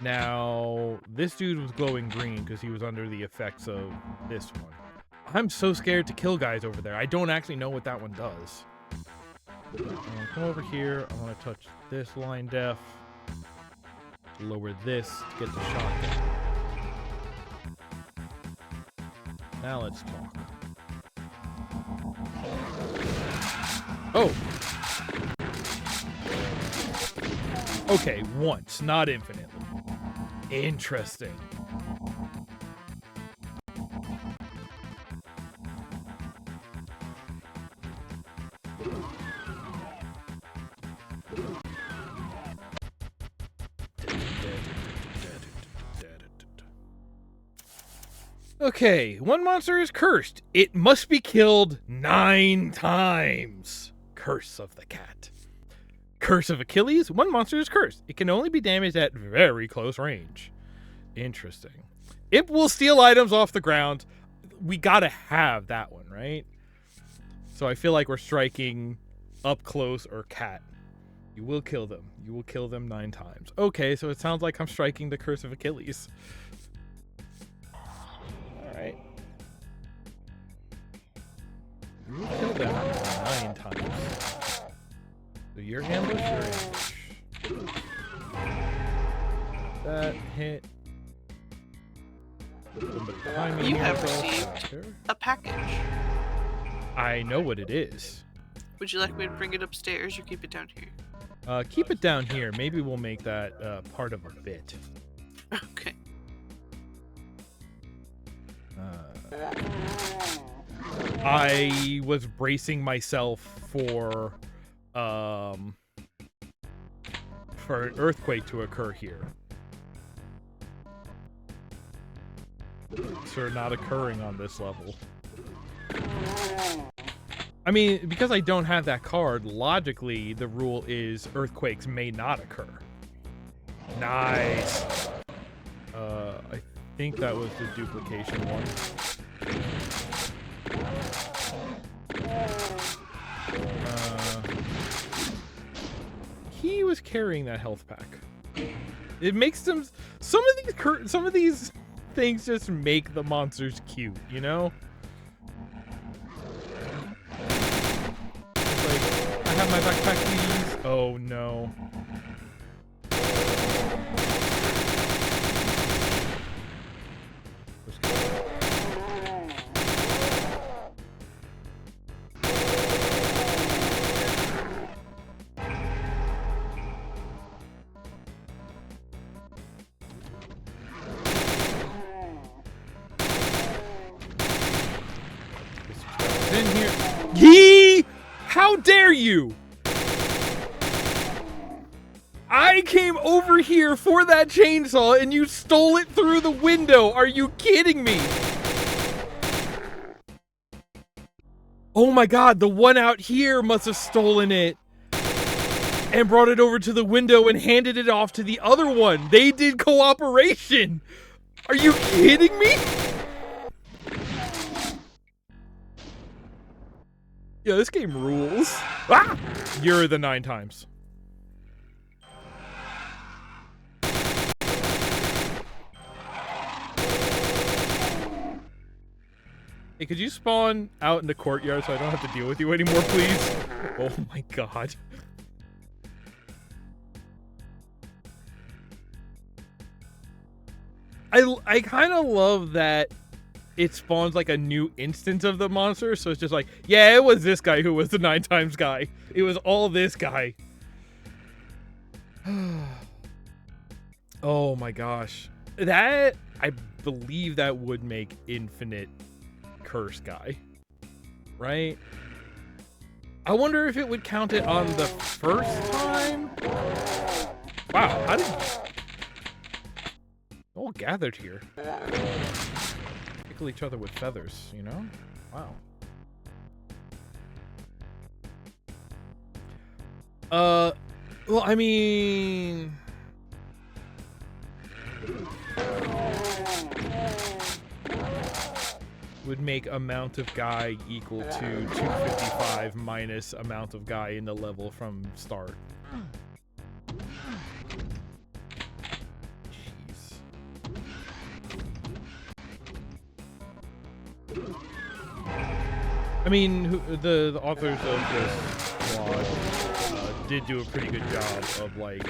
A: Now, this dude was glowing green because he was under the effects of this one. I'm so scared to kill guys over there. I don't actually know what that one does. Come over here. I want to touch this line def. Lower this to get the shotgun. Now let's talk. Oh! Okay, once, not infinitely. Interesting. Okay, 1 monster is cursed. It must be killed 9 times. Curse of the cat. Curse of Achilles. 1 monster is cursed. It can only be damaged at very close range. Interesting. It will steal items off the ground. We gotta have that one, right? So I feel like we're striking up close or cat. You will kill them. You will kill them 9 times. Okay, so it sounds like I'm striking the Curse of Achilles. Alright. You will kill them 9 times. So your ambush, your ambush. That hit.
B: You have received a package.
A: I know what it is.
B: Would you like me to bring it upstairs or keep it down here?
A: Keep it down here. Maybe we'll make that part of a bit.
B: Okay.
A: I was bracing myself for an earthquake to occur here. So not occurring on this level. I mean, because I don't have that card, logically the rule is earthquakes may not occur. Nice. I think that was the duplication one. He was carrying that health pack. It makes them some of these things just make the monsters cute, you know? It's like, I have my backpack, please. Oh no. How dare you! I came over here for that chainsaw and you stole it through the window. Are you kidding me? Oh my god, the one out here must have stolen it. and brought it over to the window and handed it off to the other one. They did cooperation. Are you kidding me? Yeah, this game rules. Ah! You're the 9 times. Hey, could you spawn out in the courtyard so I don't have to deal with you anymore, please? Oh my god. I kind of love that it spawns like a new instance of the monster, so it's just like, yeah, it was this guy who was the 9 times guy. It was all this guy. Oh my gosh. That, I believe that would make infinite curse guy, right? I wonder if it would count it on the first time. Wow, how did all gathered here? Tickle each other with feathers, you know? Wow. Well, I mean, would make amount of guy equal to 255 minus amount of guy in the level from start. Jeez. I mean, the authors of this mod did do a pretty good job of like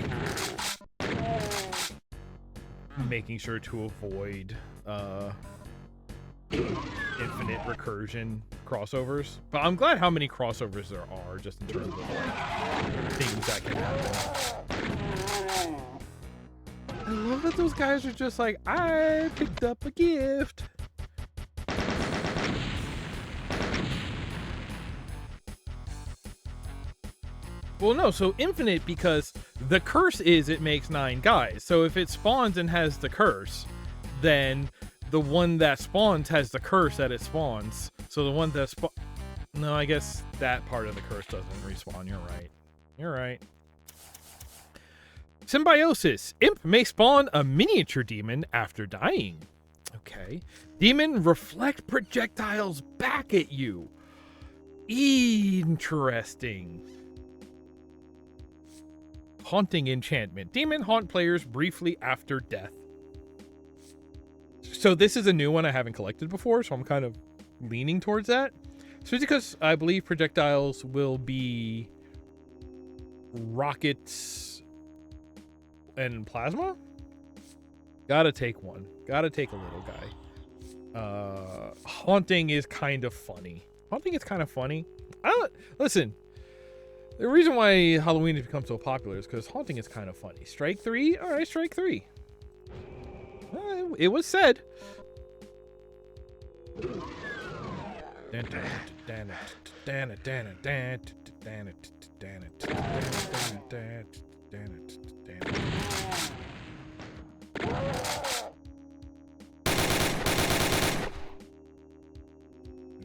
A: making sure to avoid infinite recursion crossovers, but I'm glad how many crossovers there are just in terms of like things that can happen. I love that those guys are just like, I picked up a gift. Well, no, so infinite because the curse is it makes 9 guys. So if it spawns and has the curse, then the one that spawns has the curse that it spawns. So the one that no, I guess that part of the curse doesn't respawn. You're right. You're right. Symbiosis. Imp may spawn a miniature demon after dying. Okay. Demon reflect projectiles back at you. Interesting. Haunting enchantment. Demon haunt players briefly after death. So this is a new one I haven't collected before, so I'm kind of leaning towards that. So because I believe projectiles will be rockets and plasma. Gotta take one. Gotta take a little guy. Haunting is kind of funny. Haunting is kind of funny. Listen. The reason why Halloween has become so popular is because haunting is kind of funny. Strike 3? Alright, strike 3. It was said. There's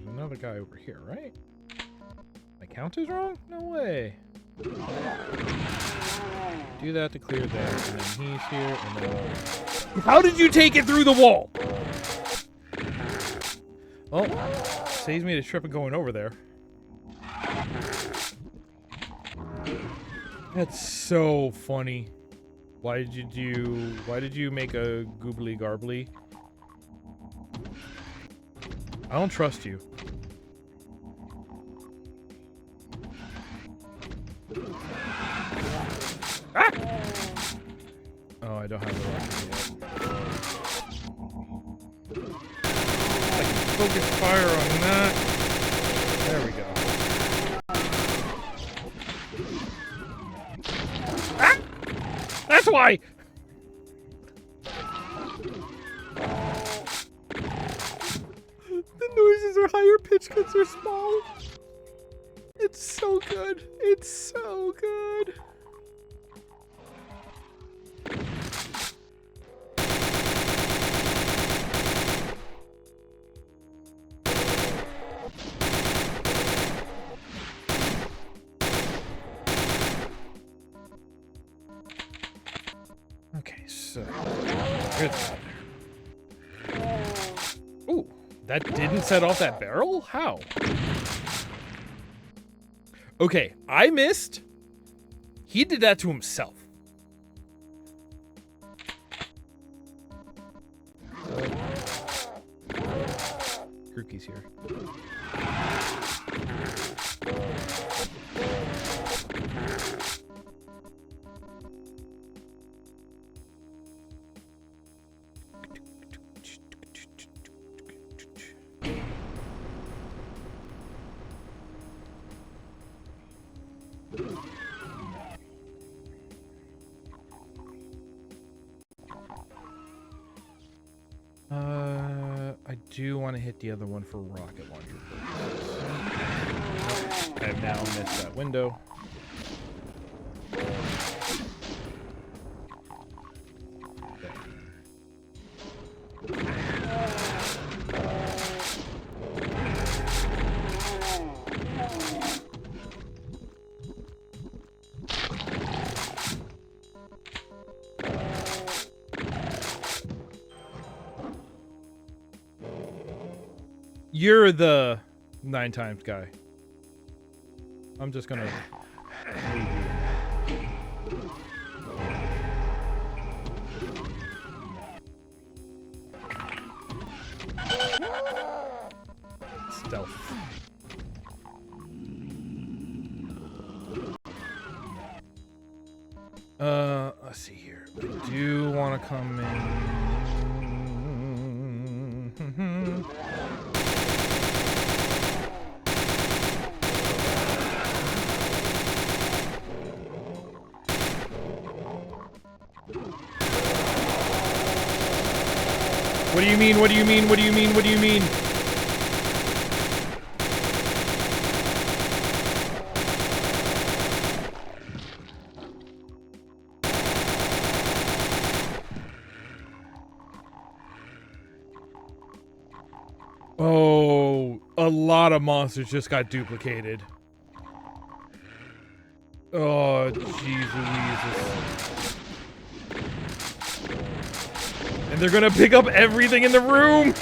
A: another guy over here, right? My count is wrong? No way. Do that to clear that, and then he's here, and then... How did you take it through the wall? Well, saves me the trip of going over there. That's so funny. Why did you make a goobly garbly? I don't trust you. Ah! Oh, I don't have the rocket yet. I can focus fire on that. There we go. Ah! That's why! The noises are higher pitched because they're small. It's so good. It's so good. There's one there. Ooh, that didn't set off that barrel? How? Okay, I missed. He did that to himself. Grookey's here. I do want to hit the other one for rocket launcher purposes. I have now missed that window. You're the 9 times guy. I'm just gonna leave you. Stealth. Let's see here. I do want to come in. What do you mean? What do you mean? What do you mean? What do you mean? Oh, a lot of monsters just got duplicated. Oh, jeez Louise. And they're gonna pick up everything in the room!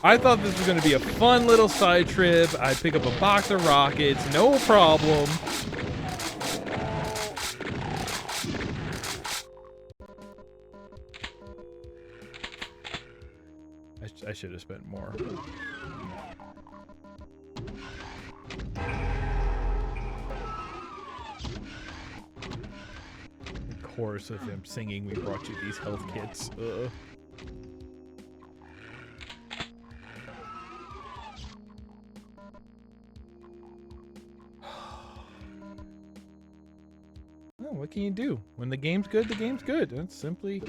A: I thought this was gonna be a fun little side trip. I'd pick up a box of rockets, no problem. I should have spent more. Chorus of him singing, "We brought you these health kits." Oh, what can you do? When the game's good, the game's good. That's simply...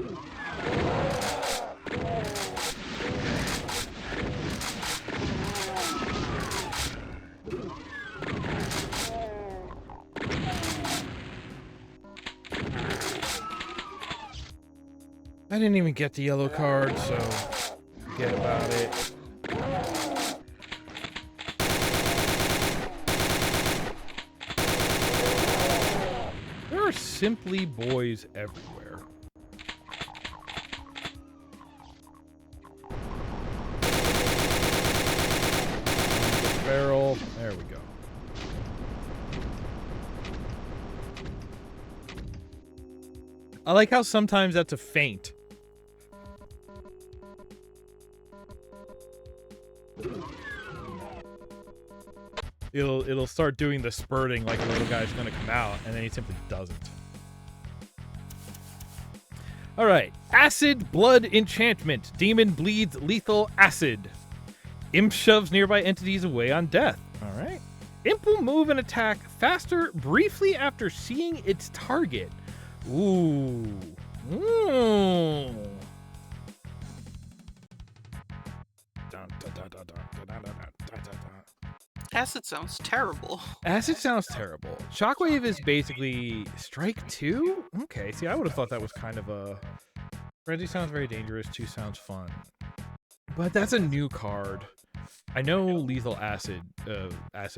A: I didn't even get the yellow card, so forget about it. There are simply boys everywhere. Barrel. There we go. I like how sometimes that's a feint. It'll start doing the spurting like a little guy's gonna come out, and then he simply doesn't. Alright. Acid Blood Enchantment. Demon bleeds lethal acid. Imp shoves nearby entities away on death. Alright. Imp will move and attack faster briefly after seeing its target. Ooh. Ooh.
B: Acid sounds terrible.
A: Acid sounds terrible. Shockwave is basically strike 2? Okay, see, I would have thought that was kind of a... Frenzy sounds very dangerous, 2 sounds fun. But that's a new card. I know lethal acid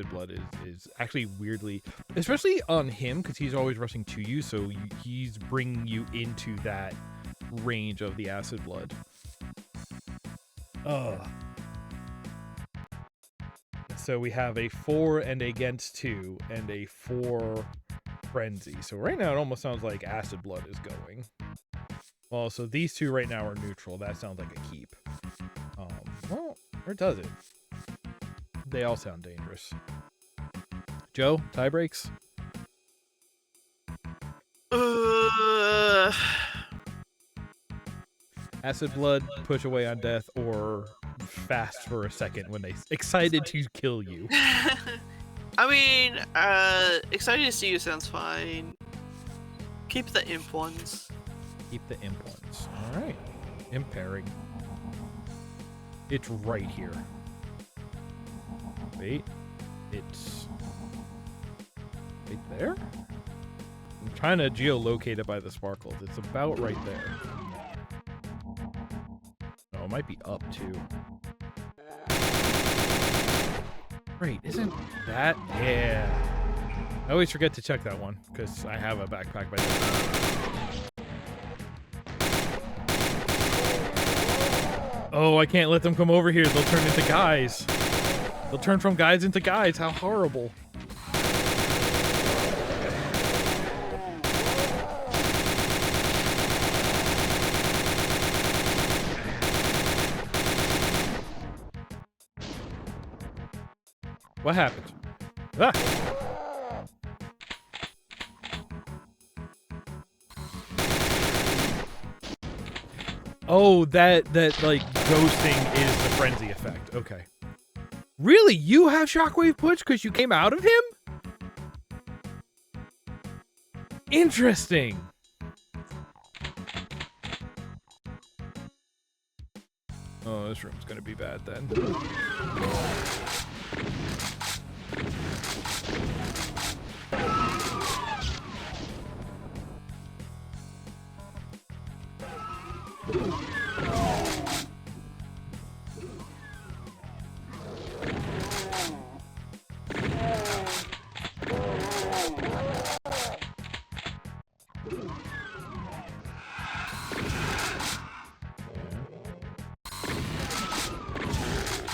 A: blood is actually weirdly, especially on him, because he's always rushing to you, so he's bringing you into that range of the acid blood. So we have a 4 and against 2 and a 4 frenzy. So right now it almost sounds like acid blood is going. Well, so these two right now are neutral. That sounds like a keep. Well, or does it? They all sound dangerous. Joe, tie breaks? Acid blood, push away on death, or fast for a second when they excited to kill you.
B: I mean, excited to see you sounds fine. Keep the imp ones.
A: Keep the imp ones. All right. Imp pairing. It's right here. Wait. It's right there? I'm trying to geolocate it by the sparkles. It's about right there. Oh, it might be up too. Right, isn't that? Yeah. I always forget to check that one because I have a backpack by the Oh, I can't let them come over here. They'll turn into guys. They'll turn from guys into guys. How horrible. What happened? Ah! Oh, that like ghosting is the frenzy effect. Okay. Really? You have shockwave push because you came out of him? Interesting. Oh, this room's gonna be bad then.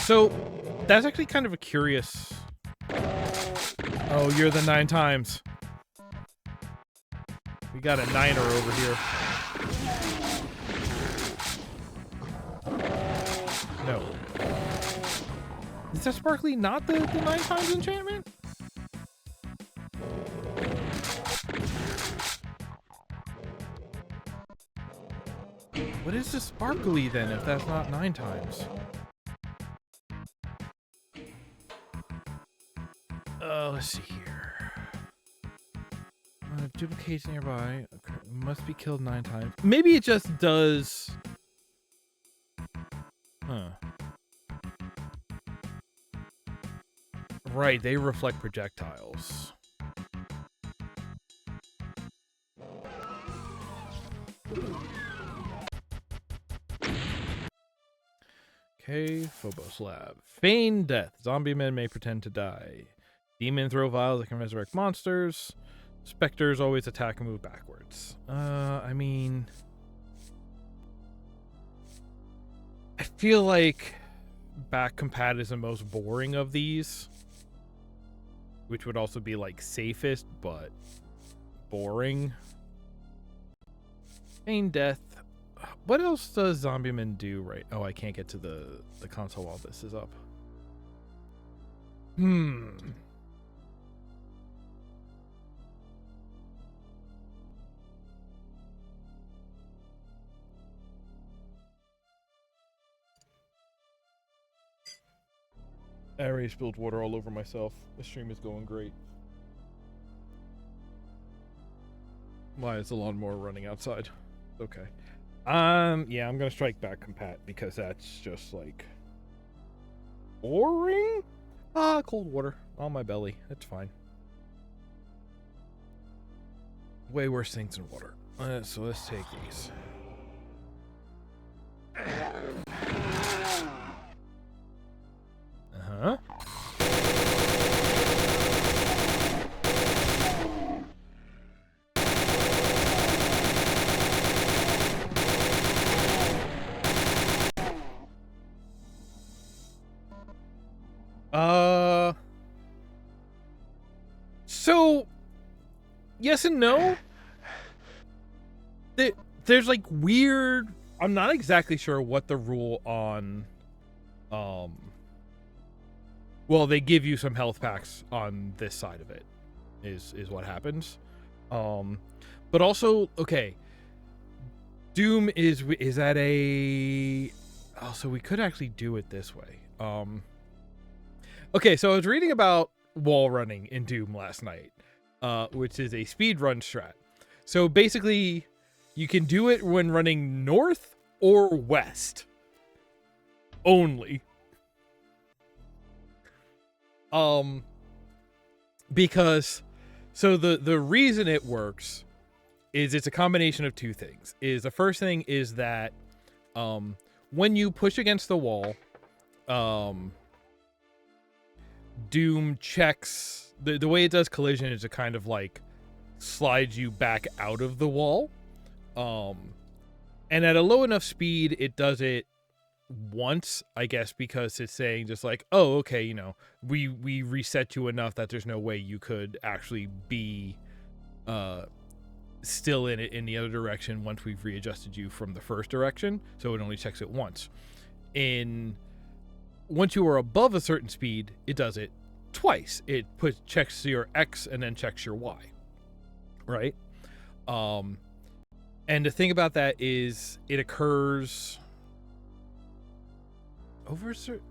A: So, that's actually kind of a curious... Oh, you're the 9 times. We got a 9er over here. No. Is that sparkly not the 9 times enchantment? What is the sparkly then if that's not 9 times? Let's see here. Duplicates nearby. Okay. Must be killed 9 times. Maybe it just does... Huh. Right, they reflect projectiles. Okay, Phobos Lab. Feign death. Zombie men may pretend to die. Demon throw vials that can resurrect monsters. Specters always attack and move backwards. I mean... I feel like back compat is the most boring of these. Which would also be like safest, but boring. Feign death. What else does Zombieman do right? Oh, I can't get to the console while this is up. I already spilled water all over myself. The stream is going great. Why is the lawnmower running outside? Okay. Yeah, I'm gonna strike back compat because that's just like boring. Cold water on my belly. That's fine. Way worse things than water. So let's take these. yes and no. There's like weird. I'm not exactly sure what the rule on. Well, they give you some health packs on this side of it. Is what happens. But also, okay. Doom is at a. Oh, so we could actually do it this way. Okay, so I was reading about wall running in Doom last night, which is a speed run strat. So basically, you can do it when running north or west only. Because so the reason it works is it's a combination of two things. Is the first thing is that when you push against the wall, Doom checks the way it does collision is it kind of like slides you back out of the wall. And at a low enough speed, it does it once, I guess, because it's saying just like, oh, okay, you know, we reset you enough that there's no way you could actually be still in it in the other direction once we've readjusted you from the first direction. So it only checks it once. Once you are above a certain speed, it does it twice. It checks your X and then checks your Y. Right? And the thing about that is it occurs over a certain...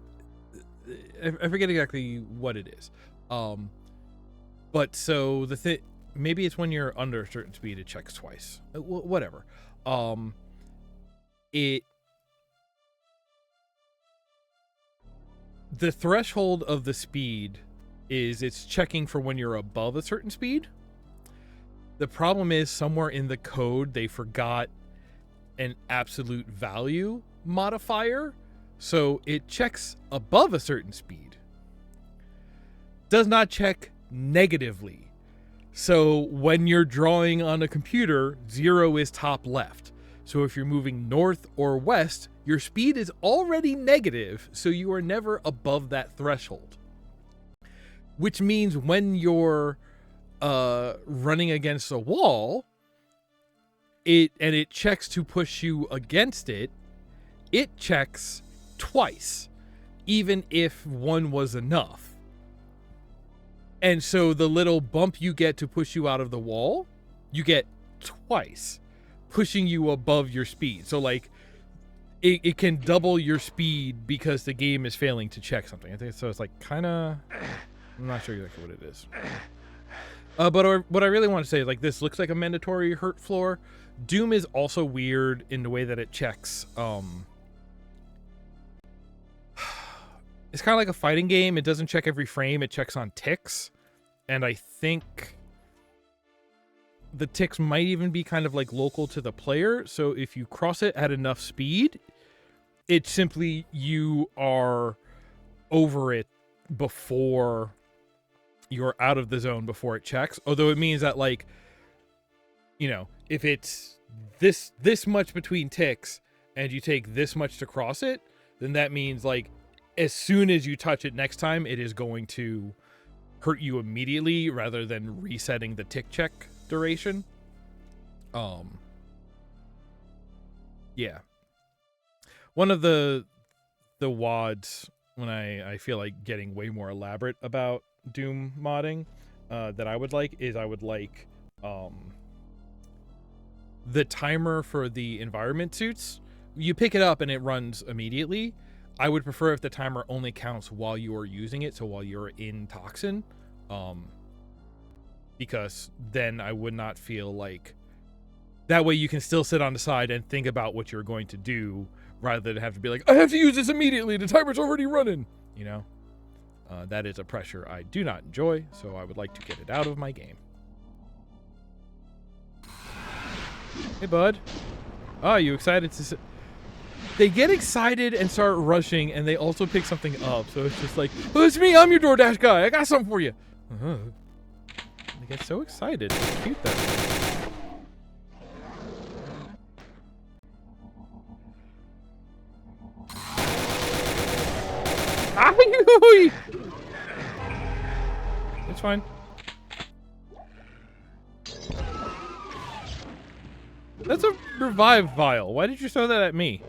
A: I forget exactly what it is. But so the thing... Maybe it's when you're under a certain speed, it checks twice. Whatever. The threshold of the speed is it's checking for when you're above a certain speed. The problem is somewhere in the code, they forgot an absolute value modifier. So it checks above a certain speed. Does not check negatively. So when you're drawing on a computer, 0 is top left. So if you're moving north or west, your speed is already negative, so you are never above that threshold. Which means when you're running against a wall, it checks to push you against it, it checks twice, even if one was enough. And so the little bump you get to push you out of the wall, you get twice, pushing you above your speed. So like it can double your speed because the game is failing to check something. I think so. It's like kind of, I'm not sure exactly what it is. But what I really want to say is like this looks like a mandatory hurt floor. Doom is also weird in the way that it checks. It's kind of like a fighting game. It doesn't check every frame. It checks on ticks. And I think the ticks might even be kind of like local to the player. So if you cross it at enough speed, it's simply you are over it before you're out of the zone before it checks. Although it means that like, you know, if it's this much between ticks and you take this much to cross it, then that means like, as soon as you touch it next time, it is going to hurt you immediately rather than resetting the tick check duration. Yeah. One of the WODs when I feel like getting way more elaborate about Doom modding that I would like is the timer for the environment suits. You pick it up and it runs immediately. I would prefer if the timer only counts while you are using it, so while you're in Toxin, because then I would not feel like... That way you can still sit on the side and think about what you're going to do, rather than have to be like, I have to use this immediately, the timer's already running, you know? That is a pressure I do not enjoy, so I would like to get it out of my game. Hey, bud. Oh, you excited to... They get excited and start rushing, and they also pick something up. So it's just like, oh, it's me. I'm your DoorDash guy. I got something for you. They get so excited. It's cute that way. It's fine. That's a revive vial. Why did you throw that at me?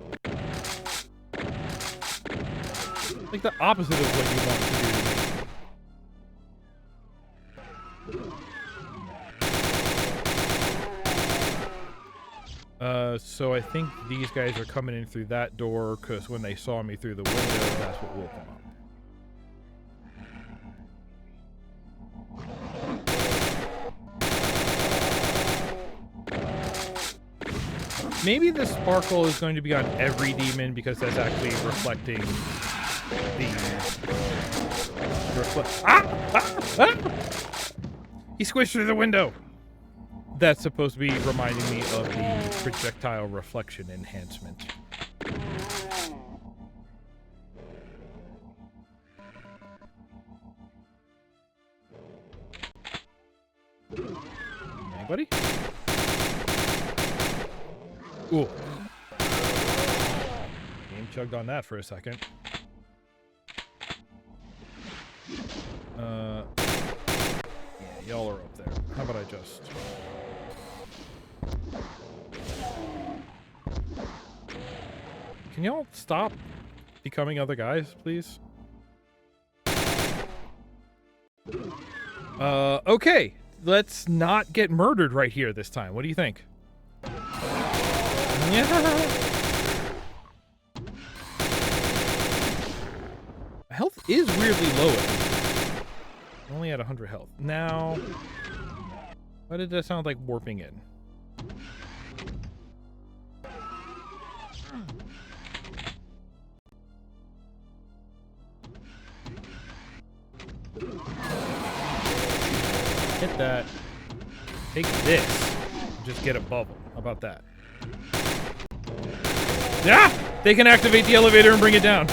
A: Like the opposite of what you want to do to me. So I think these guys are coming in through that door, because when they saw me through the window, that's what woke them up. Maybe the sparkle is going to be on every demon because that's actually reflecting the... He squished through the window! That's supposed to be reminding me of the projectile reflection enhancement. Anybody? Ooh. Game chugged on that for a second. Yeah, y'all are up there. How about I just... Can y'all stop becoming other guys, please? Okay. Let's not get murdered right here this time. What do you think? Yeah. Health is weirdly low at least. Only at 100 health. Now, why did that sound like warping in? Hit that. Take this. Just get above them. How about that? Yeah! They can activate the elevator and bring it down.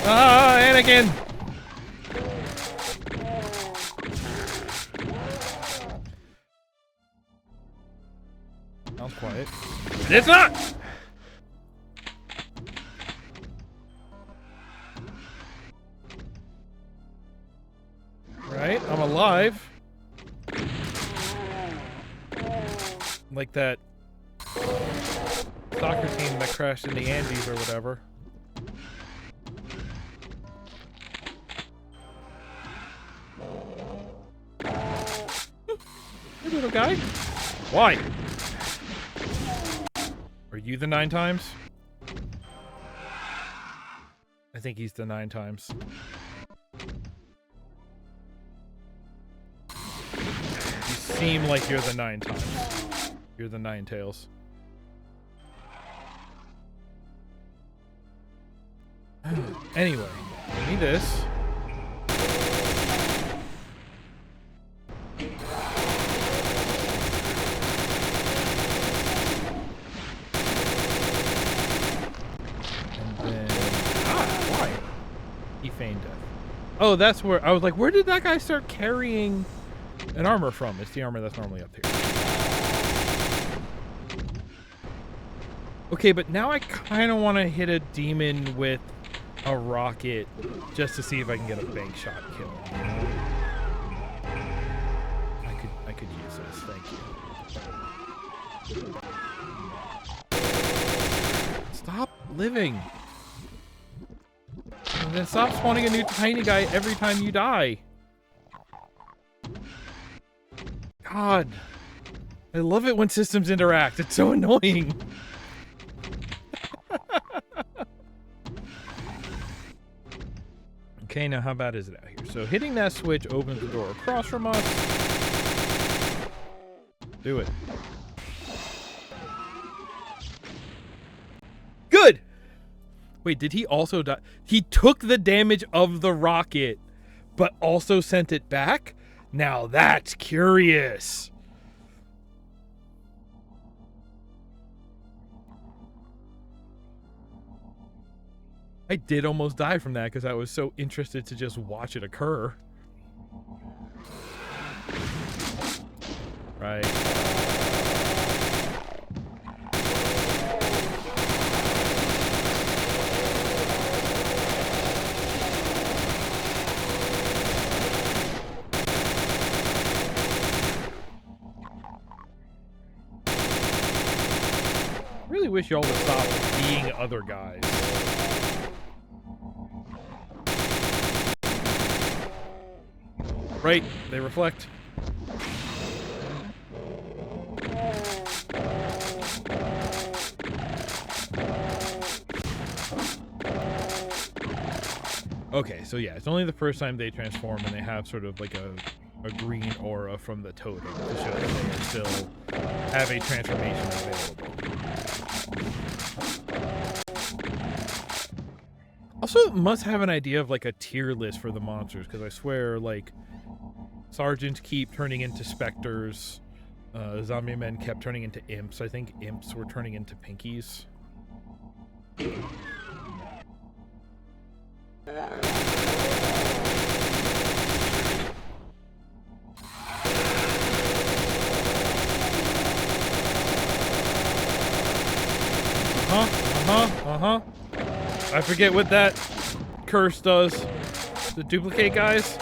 A: Ah, Anakin! Sounds quiet. It's not! Right? I'm alive. Like that soccer team that crashed in the Andes or whatever. Hey, little guy. Why? Are you the 9 times? I think he's the 9 times. You seem like you're the 9 times. You're the 9 tails. Anyway, give me this. And then... why? He feigned death. Oh, that's where... I was like, where did that guy start carrying an armor from? It's the armor that's normally up here. Okay, but now I kind of want to hit a demon with a rocket just to see if I can get a bank shot kill. I could use this. Thank you. Stop living. And then stop spawning a new tiny guy every time you die. God. I love it when systems interact. It's so annoying. Okay, now how bad is it out here? So hitting that switch opens the door across from us. Do it. Good! Wait, did he also die? He took the damage of the rocket, but also sent it back? Now that's curious. I did almost die from that because I was so interested to just watch it occur. Right. really wish y'all would stop being other guys. Right, they reflect. Okay, so yeah, it's only the first time they transform and they have sort of like a green aura from the totem to show that they are still have a transformation available. Also, must have an idea of like a tier list for the monsters, because I swear, like, sergeants keep turning into specters. Zombie men kept turning into imps. I think imps were turning into pinkies. I forget what that curse does. The duplicate guys?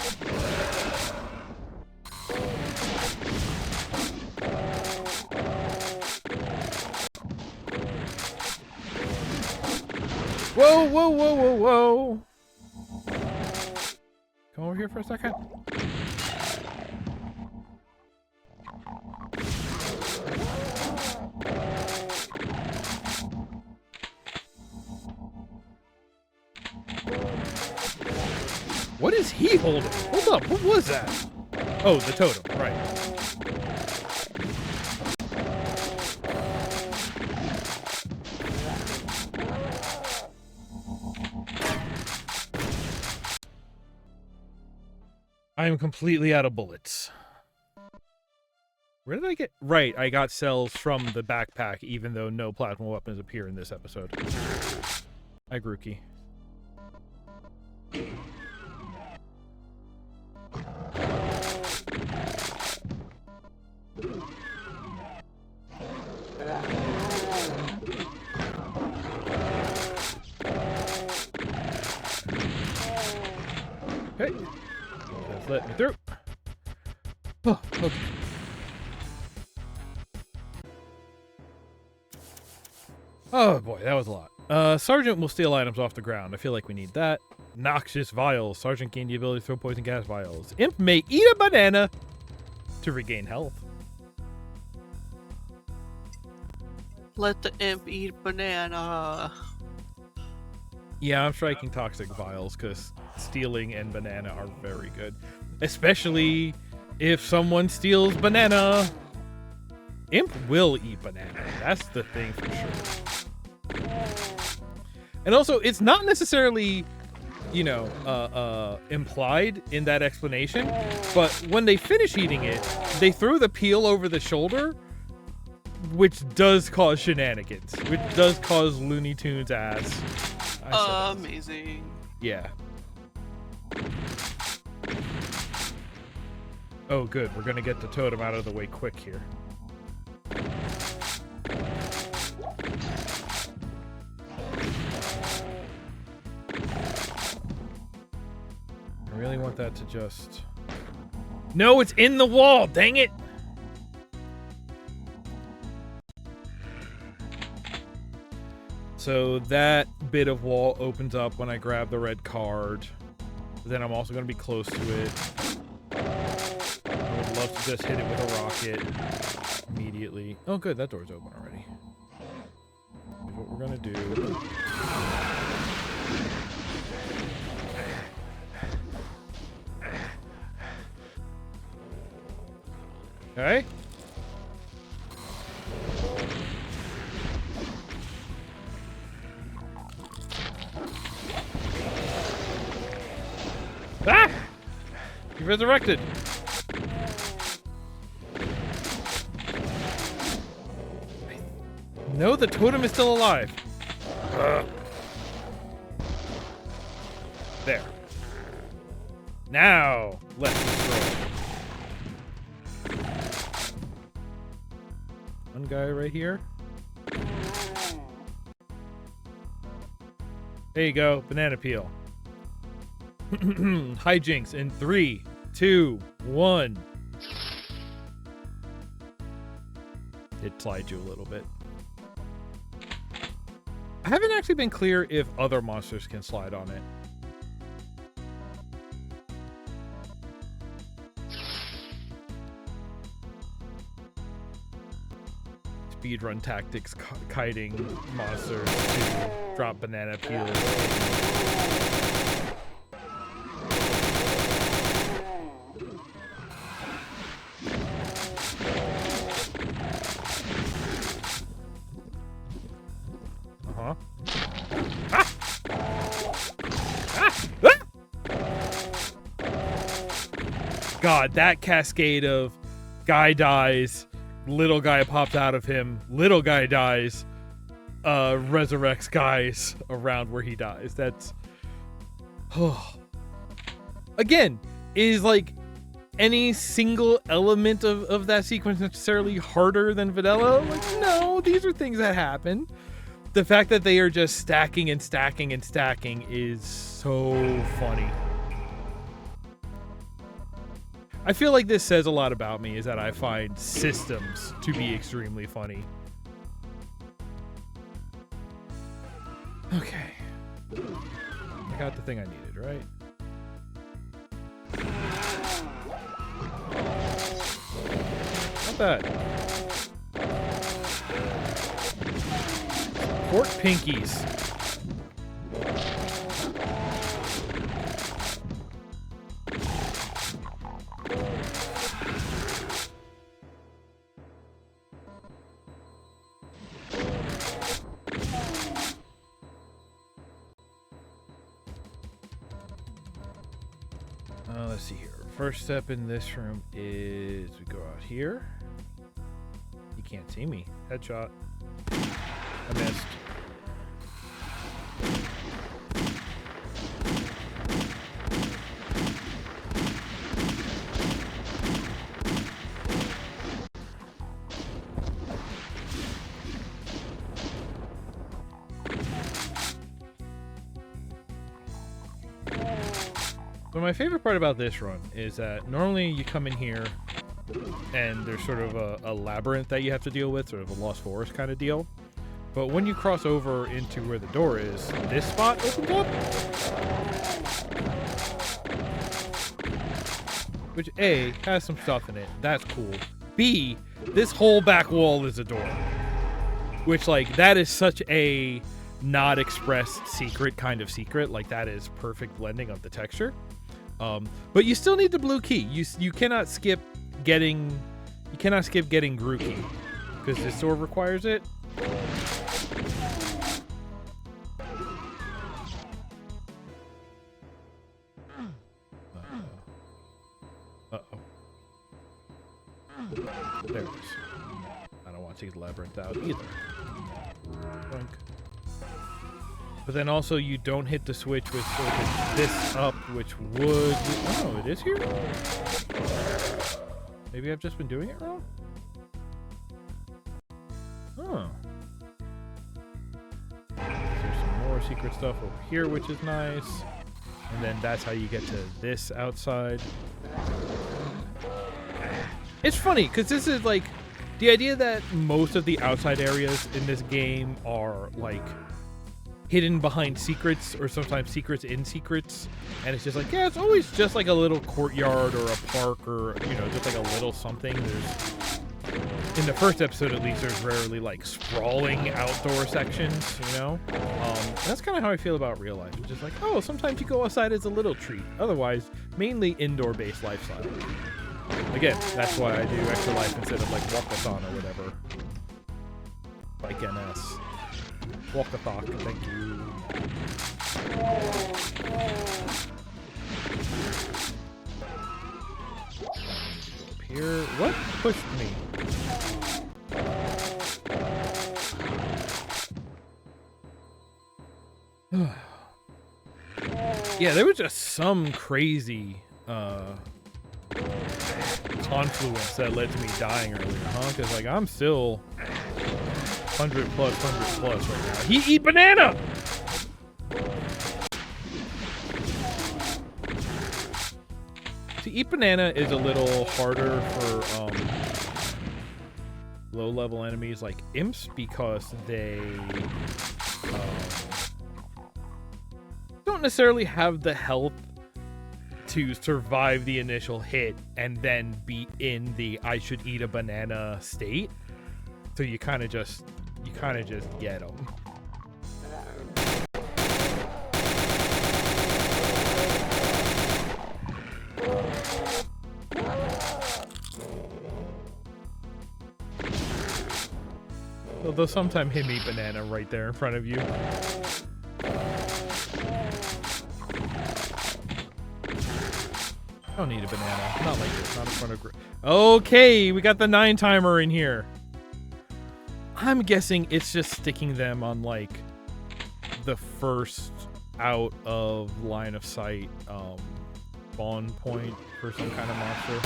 A: Whoa, whoa, whoa, whoa, whoa. Come over here for a second. What is he holding? Hold up, what was that? Oh, the totem, right. I am completely out of bullets. Where did I get? Right, I got cells from the backpack, even though no plasma weapons appear in this episode. Hi, Grookey. Okay. Just let me through. Oh, okay. Oh boy, that was a lot. Sergeant will steal items off the ground. I feel like we need that. Noxious vials. Sergeant gained the ability to throw poison gas vials. Imp may eat a banana to regain health.
B: Let the imp eat banana.
A: Yeah, I'm striking toxic vials because stealing and banana are very good. Especially if someone steals banana. Imp will eat banana. That's the thing for sure. And also, it's not necessarily, you know, implied in that explanation, but when they finish eating it, they throw the peel over the shoulder, which does cause shenanigans, which does cause Looney Tunes ass.
B: Amazing.
A: Yeah. Oh, good. We're gonna get the totem out of the way quick here. I really want that to just... No, it's in the wall! Dang it! So that bit of wall opens up when I grab the red card. Then I'm also going to be close to it. I would love to just hit it with a rocket immediately. Oh good, that door's open already. Here's what we're going to do. Okay. Ah! You resurrected. No, the totem is still alive. There. Now, let's destroy. One guy right here. There you go, banana peel. Hijinks in 3, 2, 1. It slide you a little bit. I haven't actually been clear if other monsters can slide on it. Speedrun tactics, kiting monsters to drop banana peels. Uh-huh. Ah! Ah! Ah! God, that cascade of guy dies, little guy pops out of him, little guy dies, resurrects guys around where he dies. That's again, is like any single element of that sequence necessarily harder than vanilla? Like, no, these are things that happen. The fact that they are just stacking and stacking and stacking is so funny. I feel like this says a lot about me, is that I find systems to be extremely funny. Okay. I got the thing I needed, right? Not bad. Court pinkies. Let's see here. First step in this room is we go out here. You can't see me. Headshot. I missed. So my favorite part about this run is that normally you come in here and there's sort of a labyrinth that you have to deal with, sort of a Lost Forest kind of deal. But when you cross over into where the door is, this spot opens up. Which A, has some stuff in it. That's cool. B, this whole back wall is a door. Which, like, that is such a not expressed secret kind of secret. Like, that is perfect blending of the texture. But you still need the blue key. You cannot skip getting Gru key because this door requires it. Uh-oh. There it is. I don't want to take the labyrinth out either. Boink. But then also you don't hit the switch with sort of this up, which would... Oh, it is here? Maybe I've just been doing it wrong? Huh. There's some more secret stuff over here, which is nice. And then that's how you get to this outside. It's funny, because this is like... The idea that most of the outside areas in this game are, like... hidden behind secrets, or sometimes secrets in secrets, and it's just like, yeah, it's always just like a little courtyard or a park, or, you know, just like a little something. There's, in the first episode at least, there's rarely like sprawling outdoor sections, you know. That's kind of how I feel about real life. It's just like, oh, sometimes you go outside as a little treat, otherwise mainly indoor based lifestyle. Again, that's why I do extra life instead of like walkathon or whatever, like NS. Walkathon, thank you. Up here. What pushed me? Yeah, there was just some crazy confluence that led to me dying earlier, huh? Because like I'm still 100 plus right now. He eat banana! To eat banana is a little harder for low-level enemies like imps, because they don't necessarily have the health to survive the initial hit and then be in the I should eat a banana state. So you kind of just get them. Although sometimes him eat banana right there in front of you. I don't need a banana. Not like this. Not in front of. Okay, we got the 9 timer in here. I'm guessing it's just sticking them on like the first out of line of sight spawn point for some kind of monster.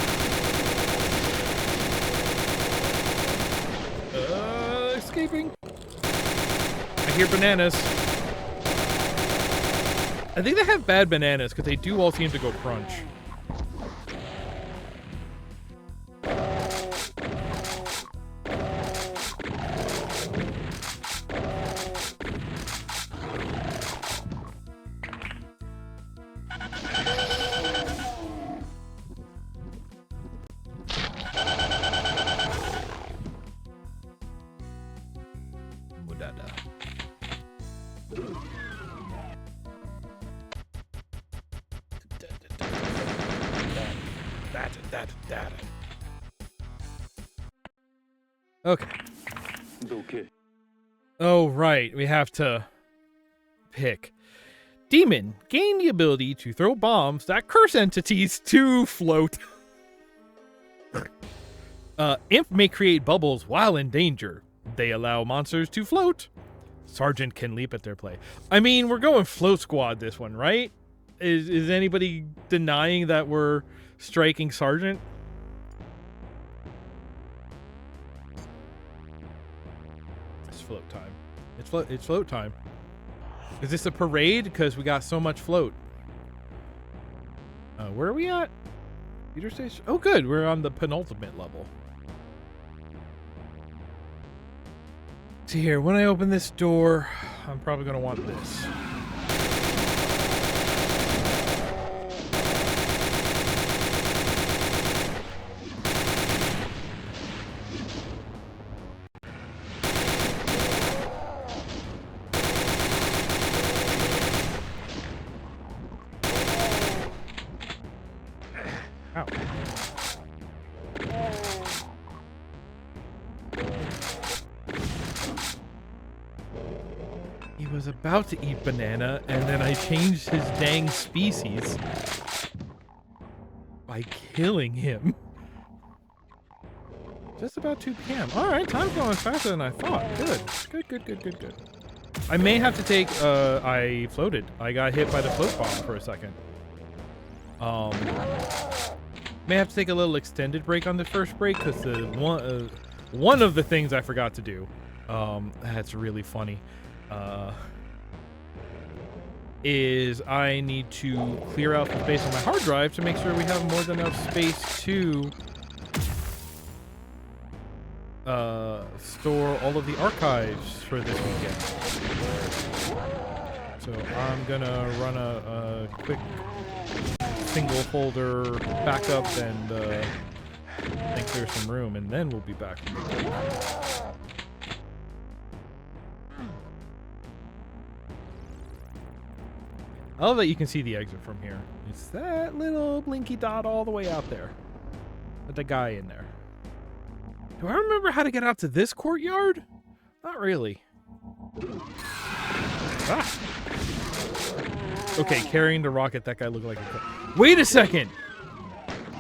A: Escaping. I hear bananas. I think they have bad bananas because they do all seem to go crunch.
C: Okay.
A: Oh, right. We have to pick. Demon. Gain the ability to throw bombs that curse entities to float. Imp may create bubbles while in danger. They allow monsters to float. Sergeant can leap at their play. I mean, we're going float squad this one, right? Is anybody denying that we're striking Sergeant? It's float time. It's float time. Is this a parade? Because we got so much float. Where are we at? Computer station? Oh, good. We're on the penultimate level. See here, when I open this door, I'm probably going to want this. Ow. He was about to eat banana, and then I changed his dang species by killing him. Just about 2 p.m. Alright, time's going faster than I thought. Good. I may have to take, I floated. I got hit by the float bomb for a second. May have to take a little extended break on the first break, because the one of the things I forgot to do, that's really funny, is I need to clear out the space on my hard drive to make sure we have more than enough space to store all of the archives for this weekend. So I'm gonna run a quick single folder backup and clear some room, and then we'll be back. I love that you can see the exit from here. It's that little blinky dot all the way out there. With the guy in there. Do I remember how to get out to this courtyard? Not really. Ah. Okay, carrying the rocket, that guy looked like a... Wait a second!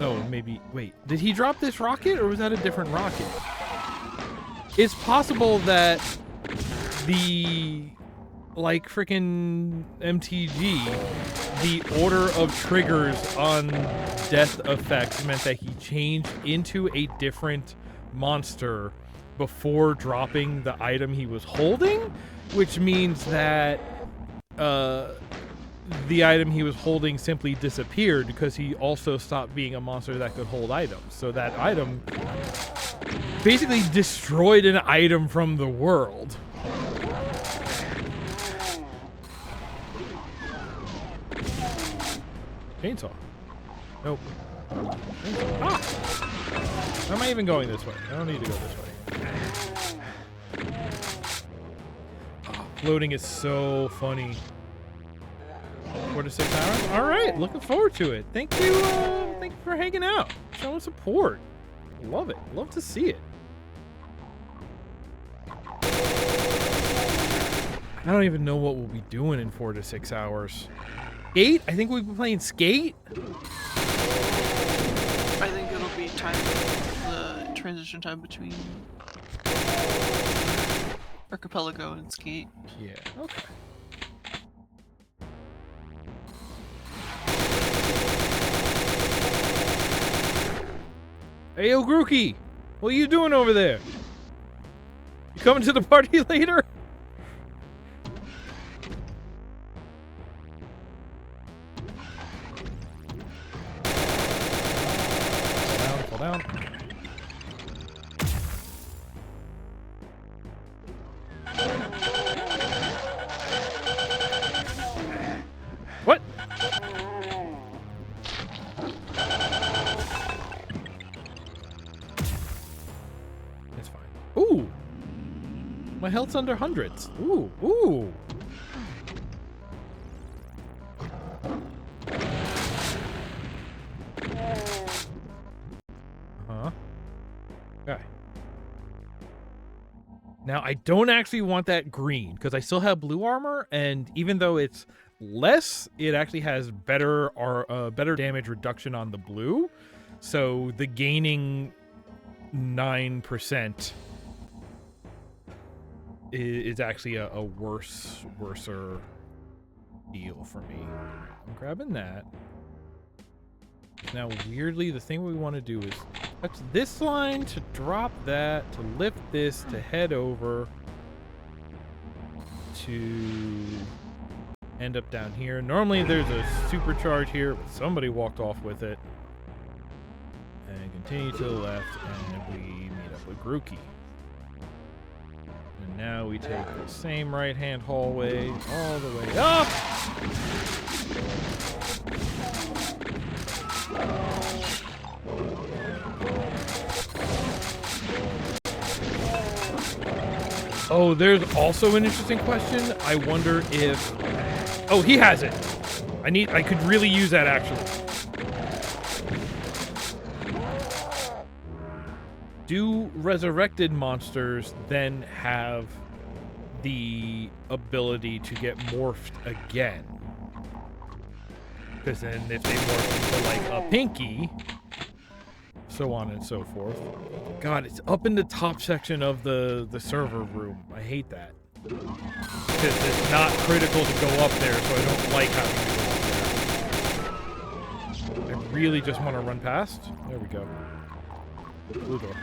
A: Oh, maybe... Wait, did he drop this rocket, or was that a different rocket? It's possible that the... like frickin' MTG, the order of triggers on death effects meant that he changed into a different monster before dropping the item he was holding, which means that the item he was holding simply disappeared because he also stopped being a monster that could hold items. So that item basically destroyed an item from the world. Chainsaw. Nope. Chainsaw. Ah! How am I even going this way? I don't need to go this way. Oh, floating is so funny. 4 to 6 hours? Alright, looking forward to it. Thank you for hanging out. Showing support. Love it. Love to see it. I don't even know what we'll be doing in 4 to 6 hours. Skate? I think we'll be playing Skate.
B: I think it'll be time, the transition time between Archipelago and Skate.
A: Yeah, okay. Hey, yo, Grookey! What are you doing over there? You coming to the party later? Fall down. What? It's fine. Ooh! My health's under hundreds. Ooh, ooh! Okay. Now, I don't actually want that green, because I still have blue armor, and even though it's less, it actually has better damage reduction on the blue. So the gaining 9% is actually a worser deal for me. I'm grabbing that. Now, weirdly, the thing we want to do is touch this line to drop that, to lift this, to head over, to end up down here. Normally, there's a supercharge here, but somebody walked off with it. And continue to the left, and we meet up with Grookey. And now we take the same right-hand hallway all the way up! Oh, there's also an interesting question. I wonder if... Oh, he has it. I could really use that, actually. Do resurrected monsters then have the ability to get morphed again? Because then if they morph into, like, a pinky, so on and so forth. God, it's up in the top section of the server room. I hate that. Because it's not critical to go up there, so I don't like having to go up there. I really just want to run past. There we go. Blue door.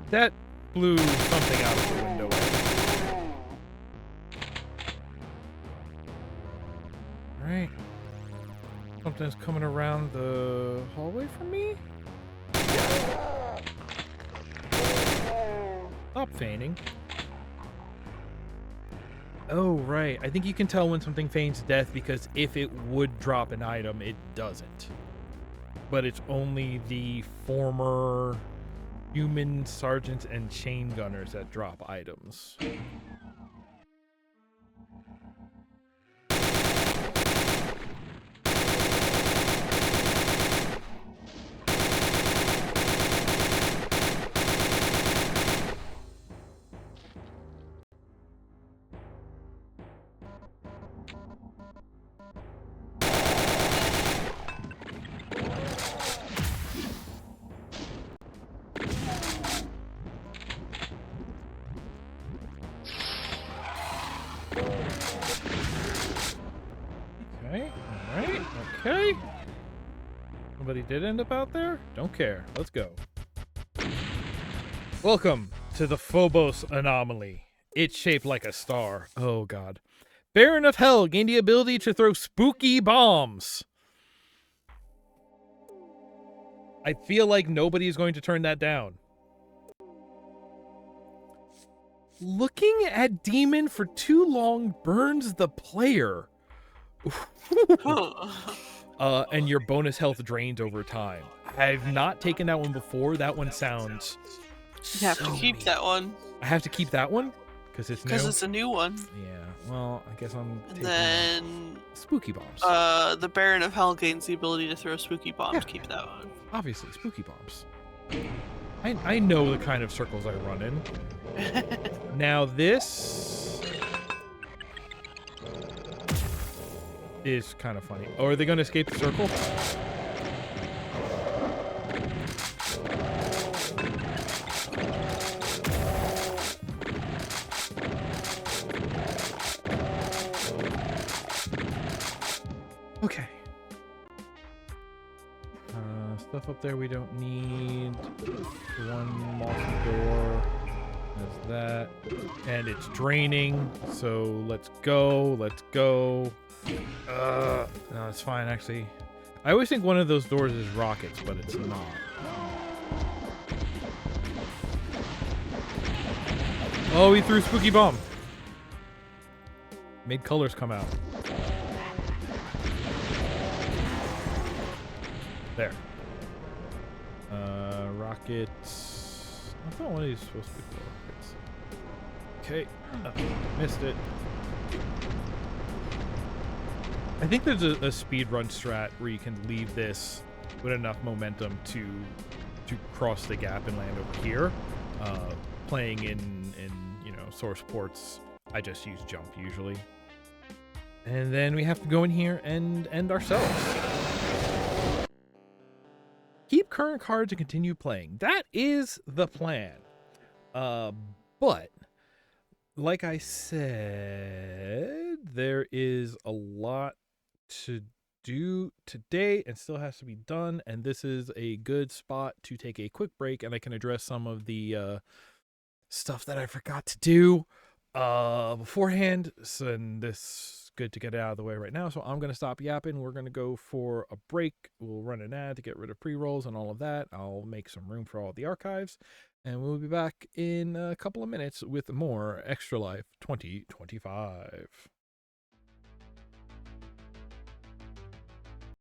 A: That blew something out of the window. Alright. Something's coming around the hallway from me? Yeah. Stop feigning. Oh, right. I think you can tell when something feigns death because if it would drop an item, it doesn't. But it's only the former human sergeants and chain gunners that drop items. Okay, alright, okay. Somebody did end up out there? Don't care. Let's go. Welcome to the Phobos anomaly. It's shaped like a star. Oh god. Baron of Hell gained the ability to throw spooky bombs. I feel like nobody is going to turn that down. Looking at Demon for too long burns the player. And your bonus health drains over time. I've not taken that one before. That one sounds...
B: You have to keep that one.
A: I have to keep that one? Because it's new?
B: Because it's a new one.
A: Yeah, well, I guess I'm taking
B: Then...
A: spooky bombs.
B: The Baron of Hell gains the ability to throw spooky bombs.
A: Yeah.
B: Keep that one.
A: Obviously, spooky bombs. I know the kind of circles I run in. Now this is kind of funny. Oh, are they going to escape the circle? Okay. Stuff up there we don't need. One mossy door. There's that. And it's draining, so let's go. Let's go. No, it's fine, actually. I always think one of those doors is rockets, but it's not. Oh, he threw spooky bomb. Made colors come out. There. Rockets. I thought one of these was supposed to be rockets. Okay. Missed it. I think there's a speed run strat where you can leave this with enough momentum to cross the gap and land over here. Playing in source ports, I just use jump usually. And then we have to go in here and end ourselves. Keep current cards and continue playing. That is the plan. But like I said, there is a lot to do today and still has to be done, and this is a good spot to take a quick break, and I can address some of the stuff that I forgot to do beforehand. So, and this good to get it out of the way right now, so I'm going to stop yapping. We're going to go for a break. We'll run an ad to get rid of pre-rolls and all of that. I'll make some room for all the archives, and we'll be back in a couple of minutes with more Extra Life 2025.